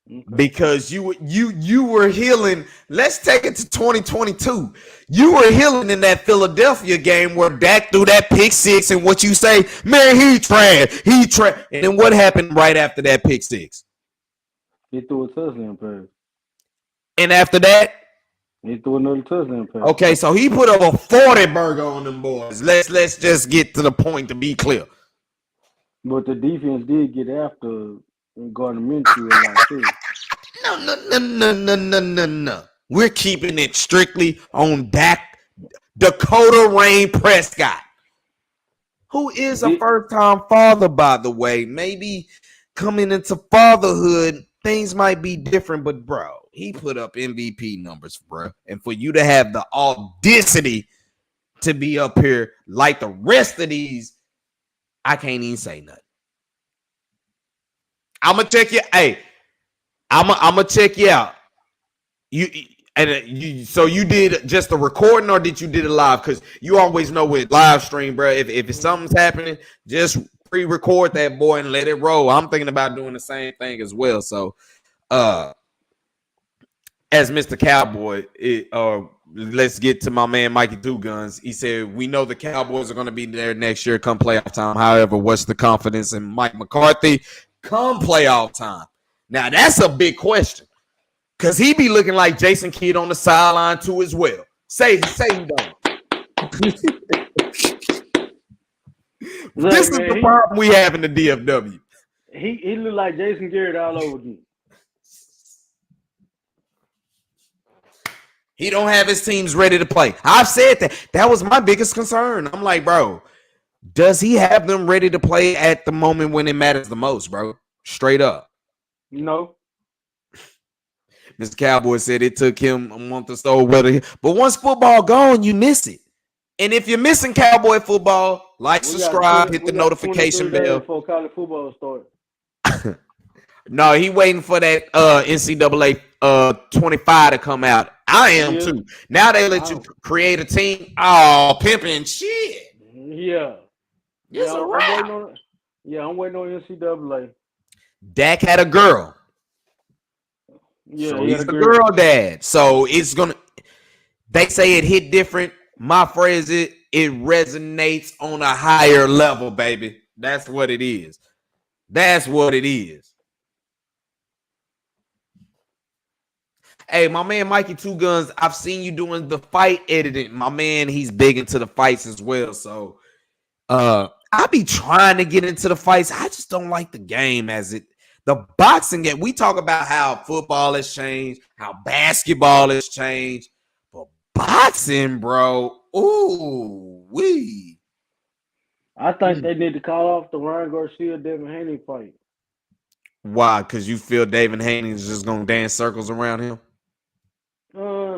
Okay. Because you were healing. Let's take it to 2022. You were healing in that Philadelphia game where Dak threw that pick six, and what you say, man, he trash. And then what happened right after that pick six? He threw a touchdown pass. And after that, he threw another touchdown pass. Okay, so he put up a 40 burger on them boys. Let's just get to the point to be clear. But the defense did get after Gardner Minshew a lot too. No. We're keeping it strictly on Dakota Rain Prescott, who is a first-time father, by the way. Maybe coming into fatherhood, things might be different, but bro, he put up MVP numbers, bro. And for you to have the audacity to be up here like the rest of these, I can't even say nothing. I'm gonna check you. Hey, I'm gonna check you out. So you did just the recording, or did you did it live? Because you always know with live stream, bro. If something's happening, just pre-record that boy and let it roll. I'm thinking about doing the same thing as well. So, as Mr. Cowboy, let's get to my man Mikey Two Guns. He said we know the Cowboys are going to be there next year come playoff time. However, what's the confidence in Mike McCarthy come playoff time? Now that's a big question. Cause he be looking like Jason Kidd on the sideline too as well. Say you don't. This is the problem we have in the DFW. He look like Jason Garrett all over again. He don't have his teams ready to play. I've said that. That was my biggest concern. I'm like, bro, does he have them ready to play at the moment when it matters the most, bro? Straight up. No. Mr. Cowboy said it took him a month or so. But once football gone, you miss it. And if you're missing Cowboy football, subscribe, hit the notification bell. Before college football starts. No, he waiting for that NCAA 25 to come out. I am too. Now they let you create a team. Oh, pimping shit. Yeah. It's a wrap. I'm waiting on NCAA. Dak had a girl. Yeah, so he's a girl dad. So it's gonna. They say it hit different. My phrase it resonates on a higher level, baby. That's what it is. That's what it is. Hey, my man Mikey Two Guns, I've seen you doing the fight editing. My man, he's big into the fights as well. So I be trying to get into the fights. I just don't like the game as it. The boxing game, we talk about how football has changed, how basketball has changed. But boxing, bro, ooh, wee. I think they need to call off the Ryan Garcia Devin Haney fight. Why? Because you feel Devin Haney is just gonna dance circles around him?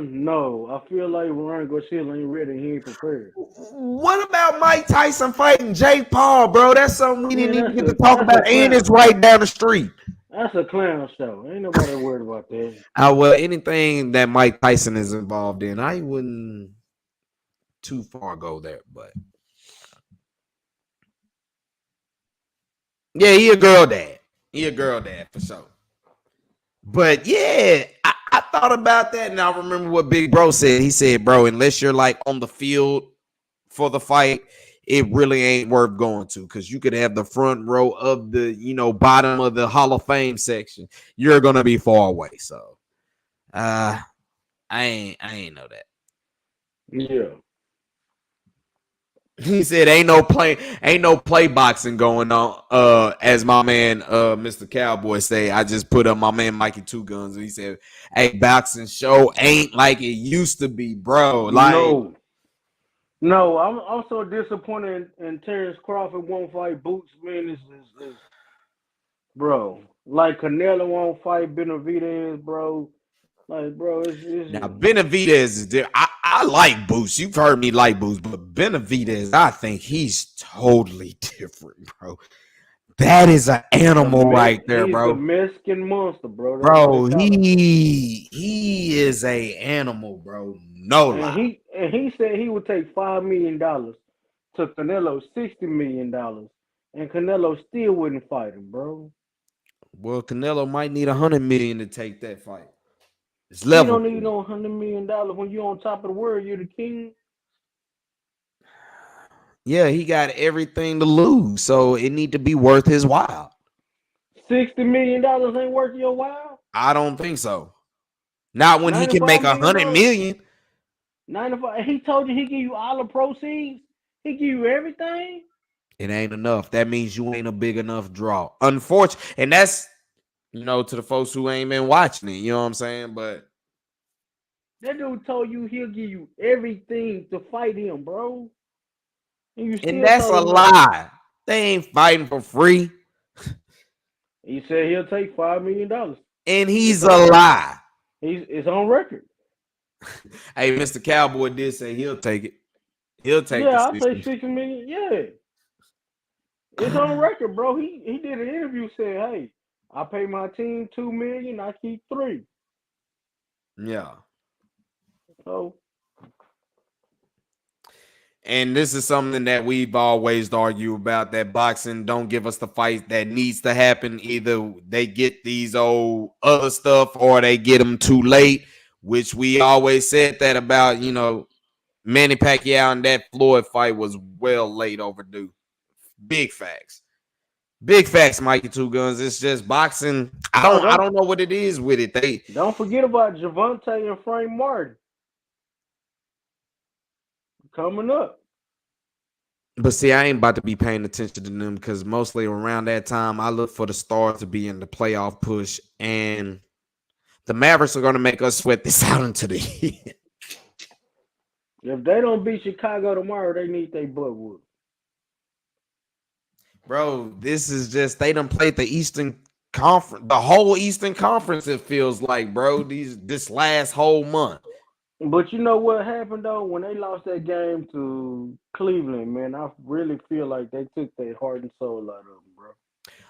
No. I feel like Ryan Garcia ain't ready. He ain't prepared. What about Mike Tyson fighting Jake Paul, bro? That's something we didn't even get to talk about, and it's right down the street. That's a clown show. Ain't nobody worried about that. Well, anything that Mike Tyson is involved in, I wouldn't too far go there, but yeah, he a girl dad. He a girl dad for sure. But yeah, I thought about that, and I remember what Big Bro said. He said, bro, unless you're like on the field for the fight, it really ain't worth going to, because you could have the front row of the, bottom of the Hall of Fame section. You're gonna be far away. So I ain't know that. Yeah. He said ain't no play boxing going on. As my man Mr. Cowboy say, I just put up my man Mikey Two Guns, and he said, hey, boxing show ain't like it used to be, bro. Like No, I'm so disappointed in Terrence Crawford won't fight Boots, man. Is bro. Like Canelo won't fight Benavidez, bro. Like, bro, it's now Benavidez is there. I like Boots. You've heard me like Boots, but Benavidez, I think he's totally different, bro. That is an animal right there, bro. He's a Mexican monster, bro. Bro, he is a animal, bro. No lie. He said he would take $5 million to Canelo $60 million, and Canelo still wouldn't fight him, bro. Well, Canelo might need $100 million to take that fight. It's level. You don't need no $100 million when you're on top of the world. You're the king. Yeah, he got everything to lose, so it need to be worth his while. $60 million ain't worth your while? I don't think so. Not when he can make $100 million. 95. He told you he give you all the proceeds. He give you everything. It ain't enough. That means you ain't a big enough draw. Unfortunately, and that's to the folks who ain't been watching it. You know what I'm saying? But That dude told you he'll give you everything to fight him, bro. And you And still that's told a him no. lie. They ain't fighting for free. He said he'll take $5 million. And It's he's a on record. lie. It's on record. Hey, Mr. Cowboy did say he'll take it. He'll take the Yeah, I say 60. 60 million. Yeah, it's on record, bro. He did an interview saying, "Hey, I pay my team $2 million. I keep 3." Yeah. So And this is something that we've always argued about, that boxing don't give us the fight that needs to happen. Either they get these old other stuff or they get them too late, which we always said that about, Manny Pacquiao and that Floyd fight was well late overdue. Big facts. Big facts, Mikey Two Guns. It's just boxing. I oh, don't know what it is with it. don't forget about Javante and Frank Martin coming up. But see, I ain't about to be paying attention to them because mostly around that time, I look for the Stars to be in the playoff push, and the Mavericks are going to make us sweat this out into the end. If they don't beat Chicago tomorrow, they need their butt whooped. Bro, this is just, they done played the Eastern Conference, the whole Eastern Conference, it feels like, bro, this last whole month. But you know what happened though when they lost that game to Cleveland, man? I really feel like they took their heart and soul out of them, bro.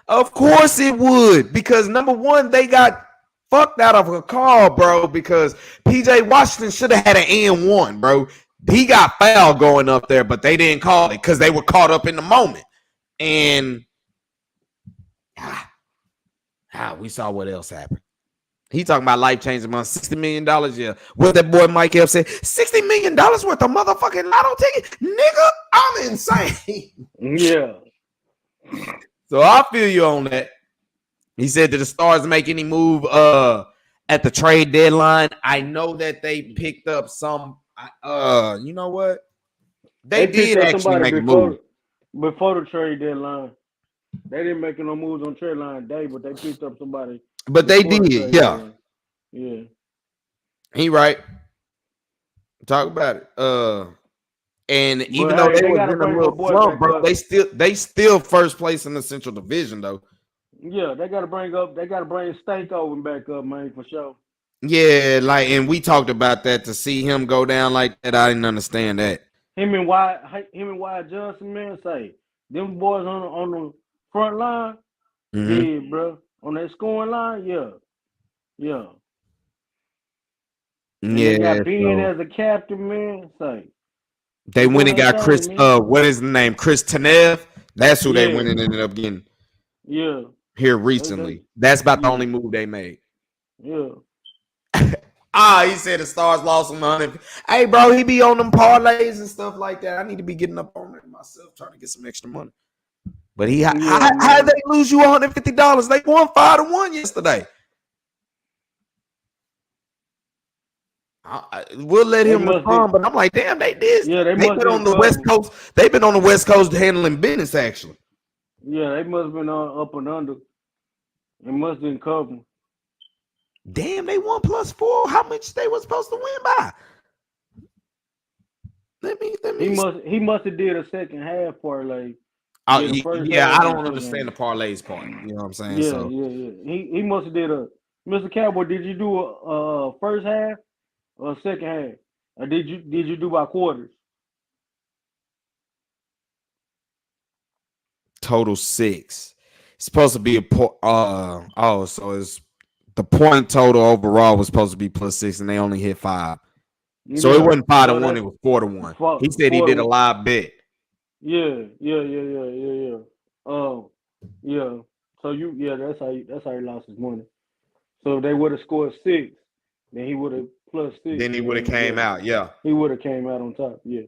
Of course it would, because number one, they got fucked out of a call, bro, because PJ Washington should have had an N1, bro. He got fouled going up there, but they didn't call it because they were caught up in the moment. And we saw what else happened. He talking about life-changing money, $60 million. Yeah. What that boy Mike F said, $60 million worth of motherfucking lotto ticket? Nigga, I'm insane. Yeah. So I feel you on that. He said, did the Stars make any move at the trade deadline? I know that they picked up some. You know what? They did actually make a move before the trade deadline. They didn't make no moves on trade line day, but they picked up somebody. But they before the did, trade yeah. deadline. Yeah. He right. Talk about it. And But even though hey, they they was gotta in a bring my little boy slump, back bro, up. they still first place in the Central Division though. Yeah, they gotta bring Stankoven back up, man, for sure. Yeah, and we talked about that. To see him go down like that, I didn't understand that. Him and Wyatt Johnson, man, say them boys on the front line, did, bro. On that scoring line, yeah. And they got Ben as a captain, man. Say they went and got Chris. thing, man. What is the name? Chris Tanev. That's who they went and ended up getting. Yeah. Here recently. That's about the only move they made. Yeah. He said the Stars lost him 100. Hey, bro, he be on them parlays and stuff like that. I need to be getting up on it myself, trying to get some extra money. But how did they lose you $150? They won 5-1 yesterday. We'll let him respond, but I'm like, damn, they did. Yeah, they've been on the West Coast. They've been on the West Coast handling business, actually. Yeah, they must have been up and under. It must have been covering. Damn, they won +4. How much they were supposed to win by? Let me. He must have did a second half parlay. I don't understand the parlays part. You know what I'm saying? Yeah. He must have did a. Mr. Cowboy, did you do a first half or second half? Or did you do by quarters? Total 6. It's supposed to be a so it's the point total overall was supposed to be +6, and they only hit 5. So it wasn't 5-1; it was 4-1. He said he did a live bet. Yeah. Yeah. So that's how he lost his money. So if they would have scored 6, then he would have +6. Then he would have came out. Yeah. He would have came out on top. Yeah.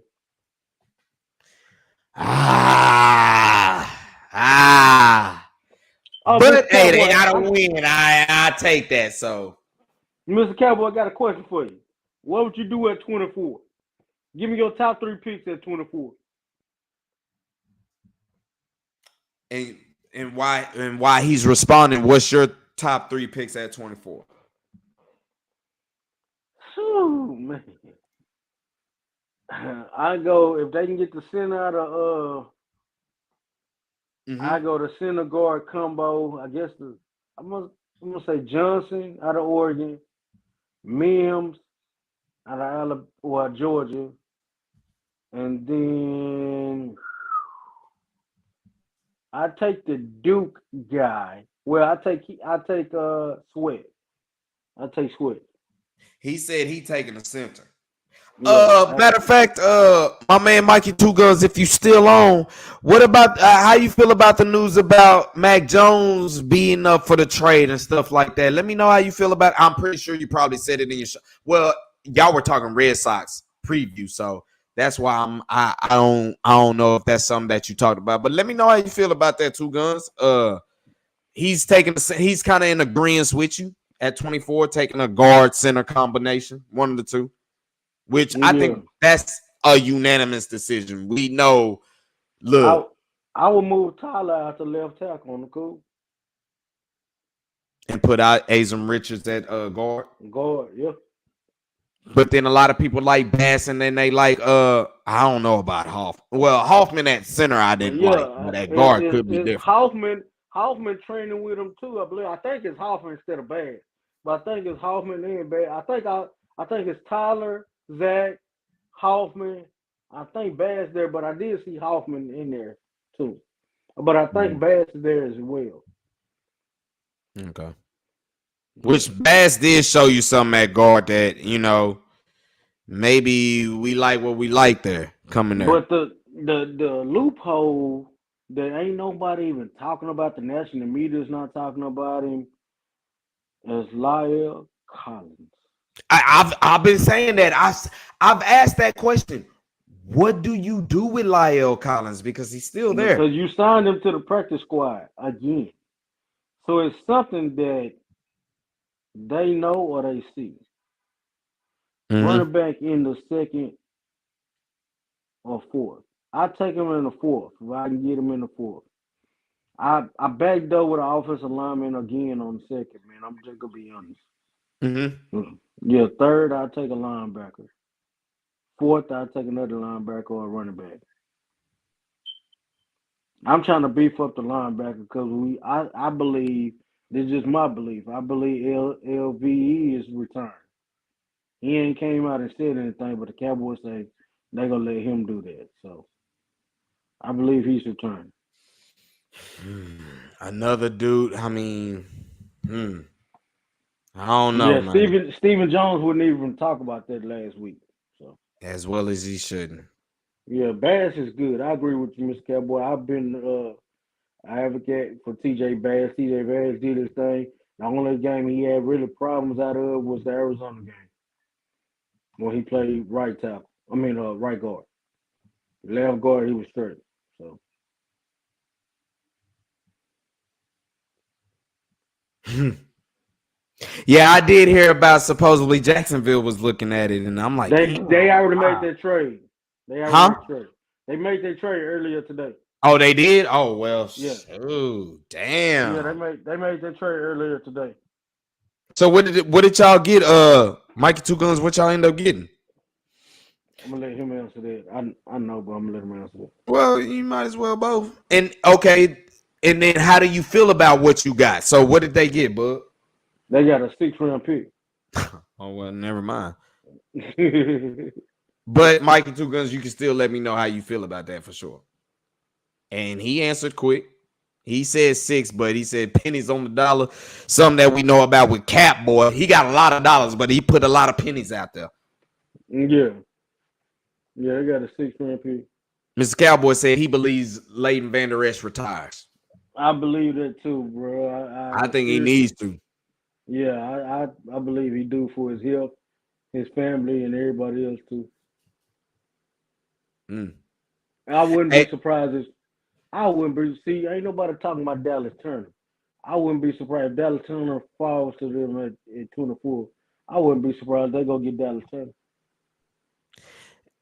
But hey, they gotta win. I take that. So, Mr. Cowboy, I got a question for you. What would you do at 24? Give me your top 3 picks at 24. And why he's responding? What's your top 3 picks at 24? Whew, man. I go if they can get the center out of I go to center guard combo. I guess I'm gonna say Johnson out of Oregon, Mims out of Georgia, and then I take the Duke guy. Well, I take Sweat. I take Sweat. He said he taking the center. Yeah. Matter of fact, my man Mikey Two Guns, if you still on, what about how you feel about the news about Mac Jones being up for the trade and stuff like that? Let me know how you feel about. I'm pretty sure you probably said it in your show. Well, y'all were talking Red Sox preview, so that's why I don't know if that's something that you talked about. But let me know how you feel about that, Two Guns. He's kind of in agreement with you at 24, taking a guard center combination, one of the two. Which I think that's a unanimous decision. We know, look. I will move Tyler out to left tackle on the cool. And put out Azam Richards at guard. Guard, yeah. But then a lot of people like Bass, and then they like I don't know about Hoffman. Well, Hoffman at center I didn't like, but at guard could be different. Hoffman training with him too, I believe. I think it's Hoffman instead of Bass. But I think it's Hoffman and Bass. I think it's Tyler, Zach, Hoffman. I think Bass there, but I did see Hoffman in there too. But I think Bass is there as well. Okay. Which Bass did show you something at guard that, maybe we like what we like there coming there. But the loophole that ain't nobody even talking about, the national media's not talking about him, is Lyle Collins. I've been saying that. I've asked that question. What do you do with Lyle Collins? Because he's still there. Because you signed him to the practice squad again. So it's something that they know or they see. Running back in the second or fourth. I take him in the fourth if I can get him in the fourth. I backed up with an offensive lineman again on the second, man. I'm just gonna be honest. Yeah, third I take a linebacker. Fourth I take another linebacker or a running back. I'm trying to beef up the linebacker because I believe, this is just my belief. I believe LVE is returned. He ain't came out and said anything, but the Cowboys say they're gonna let him do that. So I believe he's returned. Another dude. I mean, I don't know. Yeah, man. Stephen Jones wouldn't even talk about that last week. So as well as he shouldn't. Yeah, Bass is good. I agree with you, Mr. Cowboy. I've been an advocate for TJ Bass. TJ Bass did his thing. The only game he had really problems out of was the Arizona game when he played right tackle. Right guard. Left guard, he was straight. So. Yeah, I did hear about supposedly Jacksonville was looking at it, and I'm like, they already made that trade. They made that trade earlier today. Oh, they did? Oh well. Yeah. Oh, damn. Yeah, they made that trade earlier today. So what did y'all get? Mikey Two Guns, what y'all end up getting? I'm gonna let him answer that. I know, but I'm gonna let him answer that. Well, you might as well both. And okay, and then how do you feel about what you got? So what did they get, bud? They got a 6th-round pick. Oh well, never mind. But Mikey Two Guns, you can still let me know how you feel about that for sure. And he answered quick. He said 6, but he said pennies on the dollar. Something that we know about with Cap Boy. He got a lot of dollars, but he put a lot of pennies out there. Yeah. Yeah, they got a 6th-round pick. Mr. Cowboy said he believes Leighton Vander Esch retires. I believe that too, bro. I think he needs to. Yeah, I believe he do for his health, his family, and everybody else too. I wouldn't be surprised if ain't nobody talking about Dallas Turner. I wouldn't be surprised if Dallas Turner falls to them at 24. I wouldn't be surprised they go get Dallas Turner.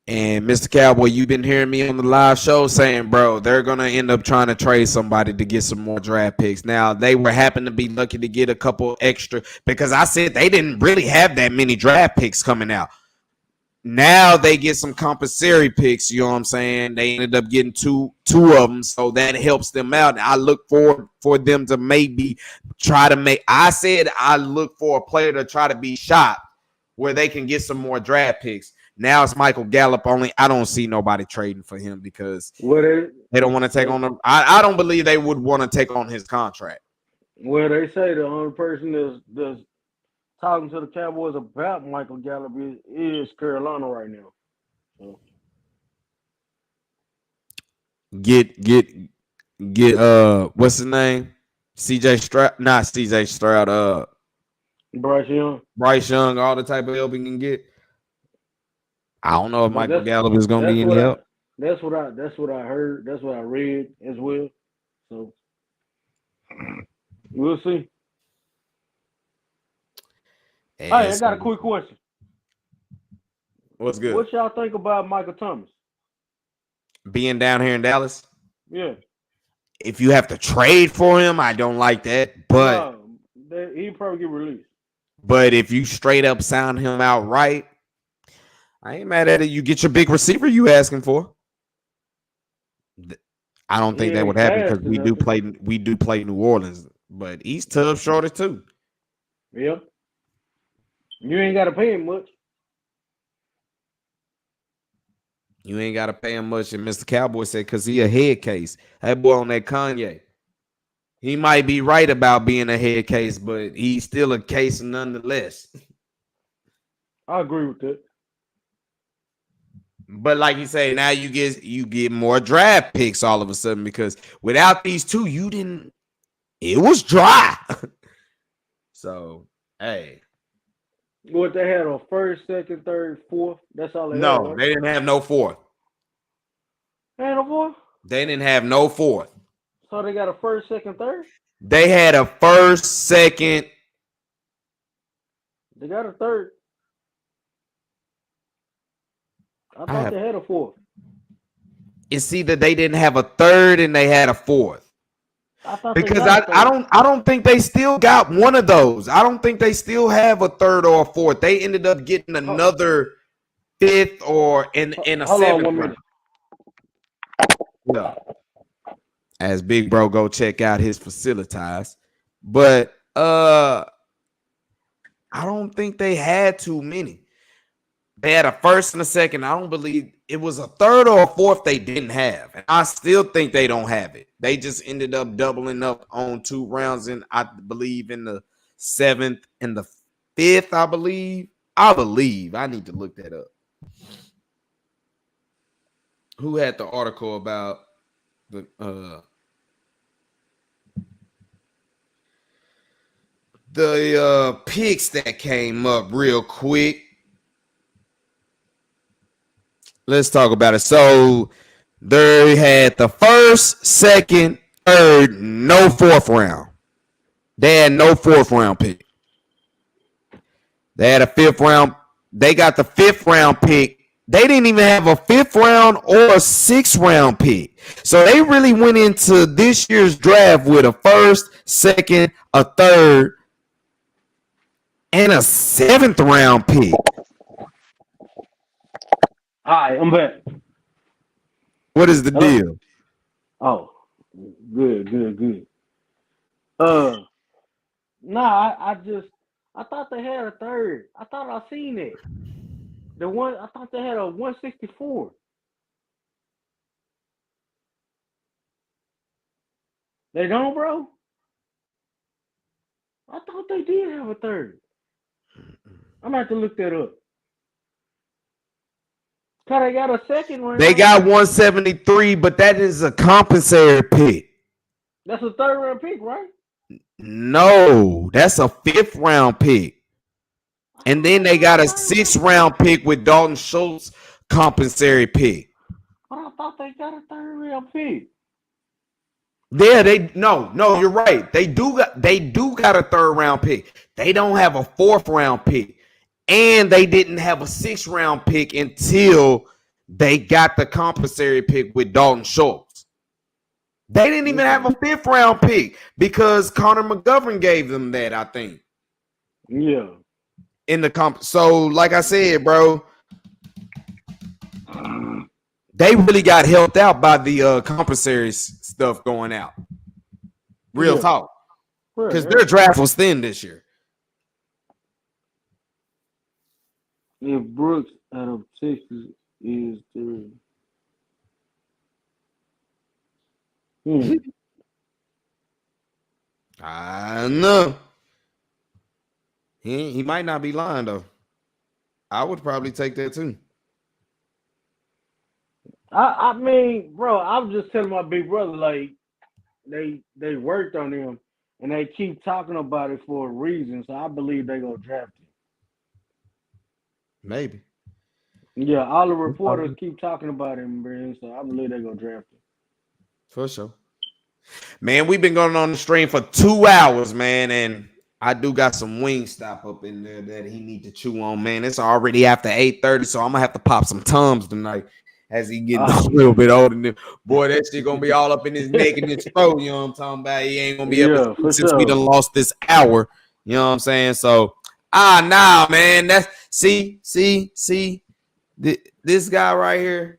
And Mr. Cowboy, you've been hearing me on the live show saying, bro, they're going to end up trying to trade somebody to get some more draft picks. Now, they were happen to be lucky to get a couple extra because I said they didn't really have that many draft picks coming out. Now they get some compensatory picks, you know what I'm saying? They ended up getting two of them, so that helps them out. I look forward for them to maybe try to make – I said I look for a player to try to be shot where they can get some more draft picks. Now it's Michael Gallup only. I don't see nobody trading for him because they don't want to take on him. I don't believe they would want to take on his contract. Well, they say the only person that's talking to the Cowboys about Michael Gallup is Carolina right now. So. Get what's his name? CJ Stroud, not CJ Stroud, Bryce Young, all the type of help he can get. I don't know if Michael Gallup is going to be any help. That's what I heard. That's what I read as well. So we'll see. Hey, I got a quick question. What's good? What y'all think about Michael Thomas being down here in Dallas? Yeah. If you have to trade for him, I don't like that. But he'll probably get released. But if you straight up sign him outright, I ain't mad at it. You get your big receiver you asking for. I don't think that would happen because we do play New Orleans, but he's tough shorter too. Yeah. You ain't got to pay him much. You ain't got to pay him much. And Mr. Cowboy said, because he a head case. That boy on that Kanye. He might be right about being a head case, but he's still a case nonetheless. I agree with that. But like you say, now you get more draft picks all of a sudden because without these two, it was dry. So, hey. What they had on first, second, third, fourth? That's all they had. No, they didn't have no fourth. They had no fourth? They didn't have no fourth. So they got a first, second, third? They had a first, second. They got a third. I thought they had a fourth. It's either they didn't have a third and they had a fourth. Because I don't think they still got one of those. I don't think they still have a third or a fourth. They ended up getting another fifth or in a seventh round. Yeah. As Big Bro go check out his facilities. But I don't think they had too many. They had a first and a second. I don't believe it was a third or a fourth they didn't have. And I still think they don't have it. They just ended up doubling up on 2 rounds in, I believe, in the 7th and the 5th, I believe. I need to look that up. Who had the article about the picks that came up real quick? Let's talk about it. So they had the first, second, third, no 4th round. They had no 4th round pick. They had a 5th round. They got the 5th round pick. They didn't even have a 5th round or a 6th round pick. So they really went into this year's draft with a 1st, 2nd, a 3rd, and a 7th round pick. All right, I'm back. What is the deal? Oh, good. I thought they had a third. I thought I seen it. I thought they had a 164. They don't, bro? I thought they did have a third. I'm going to have to look that up. They got a second one. They got 173, but that is a compensatory pick. That's a 3rd round pick, right? No, that's a 5th round pick. And then they got a 6th round pick with Dalton Schultz compensatory pick. But I thought they got a 3rd round pick. Yeah, no, you're right. They do got a 3rd round pick. They don't have a 4th round pick. And they didn't have a 6th round pick until they got the compensatory pick with Dalton Schultz. They didn't even have a 5th round pick because Connor McGovern gave them that, I think. Yeah. In the comp. So, like I said, bro, they really got helped out by the compensatory stuff going out. Real talk. Because their draft was thin this year. If Brooks out of Texas is the I know. He might not be lying though. I would probably take that too. I mean, bro, I was just telling my big brother, like, they worked on him and they keep talking about it for a reason. So I believe they gonna draft him. Maybe. Yeah, all the reporters keep talking about him, man. So I believe they gonna draft him. For sure. Man, we've been going on the stream for 2 hours, man, and I do got some Wingstop up in there that he need to chew on, man. It's already after 8:30, so I'm gonna have to pop some Tums tonight as he getting a little bit older. Boy, that shit gonna be all up in his neck and his throat. You know what I'm talking about? He ain't gonna be able to since we done lost this hour. You know what I'm saying? So, nah, man. That's see, this guy right here.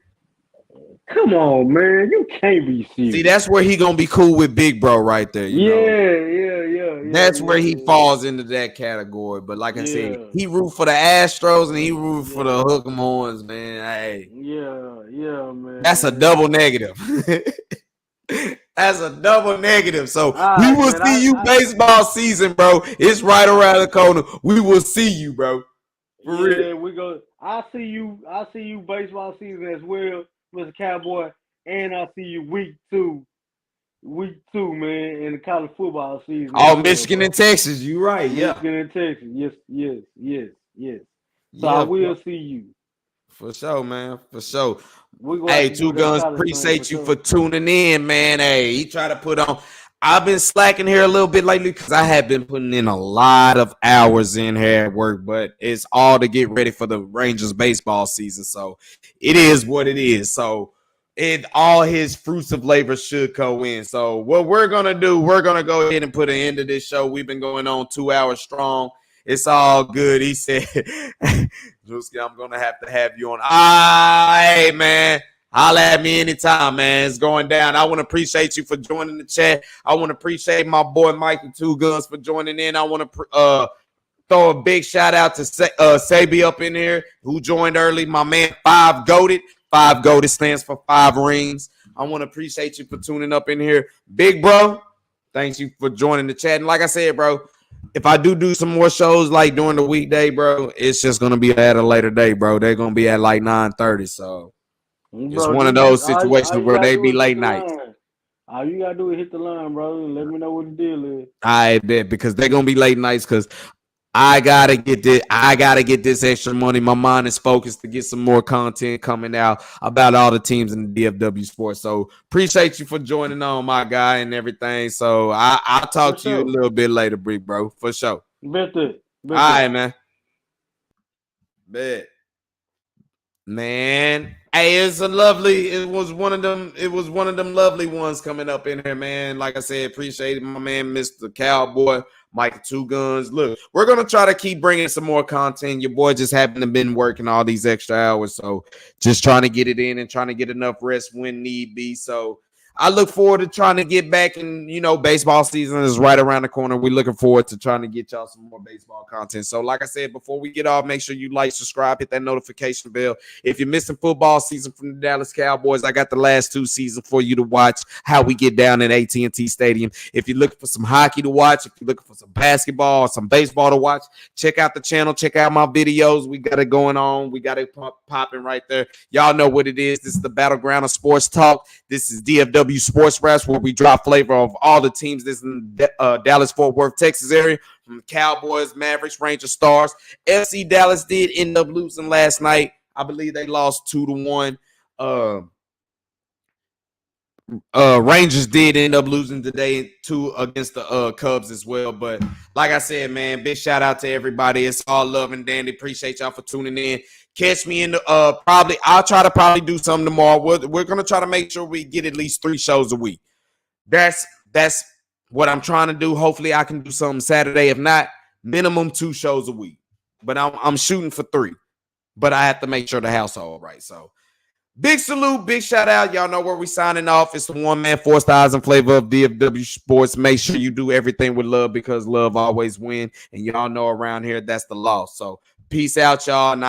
Come on, man. You can't be serious. See, that's where he gonna be cool with Big Bro right there. You know? That's where he falls into that category. But like I said, he root for the Astros and he root for the Hook'em Horns, man. Hey, yeah, man. That's a double negative. That's a double negative. So we will see you baseball season, bro. It's right around the corner. We will see you, bro. For real. We go. I see you baseball season as well, Mr. Cowboy, and I see you week two, man, in the college football season. Oh, Michigan and Texas. You right. Yeah. Michigan and Texas. Yes. So I will see you. For sure, man. For sure. Hey, Two Guns, appreciate you for tuning in, man. Hey, he tried to put on. I've been slacking here a little bit lately because I have been putting in a lot of hours in here at work, but it's all to get ready for the Rangers baseball season. So it is what it is. So all his fruits of labor should go in. So what we're going to do, we're going to go ahead and put an end to this show. We've been going on 2 hours strong. It's all good. He said, Drewski, I'm going to have you on. Hey, man. Holla at me anytime, man. It's going down. I want to appreciate you for joining the chat. I want to appreciate my boy Mikey Two Guns for joining in. I want to throw a big shout out to Sabi up in here who joined early. My man 5 Goated. 5 Goated stands for 5 rings. I want to appreciate you for tuning up in here. Big bro, thanks you for joining the chat. And like I said, bro, if I do some more shows like during the weekday, bro, it's just going to be at a later day, bro. They're going to be at like 9:30, so. It's one of those situations where they be late nights. All you gotta do is hit the line, bro, and let me know what the deal is. I bet, because they're gonna be late nights because I gotta get this extra money. My mind is focused to get some more content coming out about all the teams in the DFW sports. So appreciate you for joining on, my guy, and everything. So I'll talk to you a little bit later, big bro, for sure. Bet that. All right, man. Bet. Man, hey, it was one of them lovely ones coming up in here, man. Like I said, appreciate it, my man, Mr. Cowboy, Mike Two Guns. Look, we're gonna try to keep bringing some more content. Your boy just happened to been working all these extra hours, so just trying to get it in and trying to get enough rest when need be. So I look forward to trying to get back, and baseball season is right around the corner. We're looking forward to trying to get y'all some more baseball content. So like I said, before we get off, make sure you like, subscribe, hit that notification bell. If you're missing football season from the Dallas Cowboys, I got the last 2 seasons for you to watch how we get down at AT&T Stadium. If you're looking for some hockey to watch, if you're looking for some basketball or some baseball to watch, check out the channel, check out my videos. We got it going on. We got it popping right there. Y'all know what it is. This is the battleground of sports talk. This is DFW Sports Raps, where we drop flavor of all the teams that's in Dallas, Fort Worth, Texas area, from Cowboys, Mavericks, Rangers, Stars. FC Dallas did end up losing last night. I believe they lost 2-1. Rangers did end up losing today too against the Cubs as well. But like I said, man, big shout out to everybody. It's all love and dandy. Appreciate y'all for tuning in. Catch me in the I'll try to do something tomorrow. We're gonna try to make sure we get at least 3 shows a week. That's what I'm trying to do. Hopefully I can do something Saturday. If not, minimum 2 shows a week. But I'm shooting for 3. But I have to make sure the household right. So big salute, big shout out. Y'all know where we signing off. It's the one man, 4 stars and flavor of DFW Sports. Make sure you do everything with love because love always wins. And y'all know around here that's the law. So peace out, y'all. Now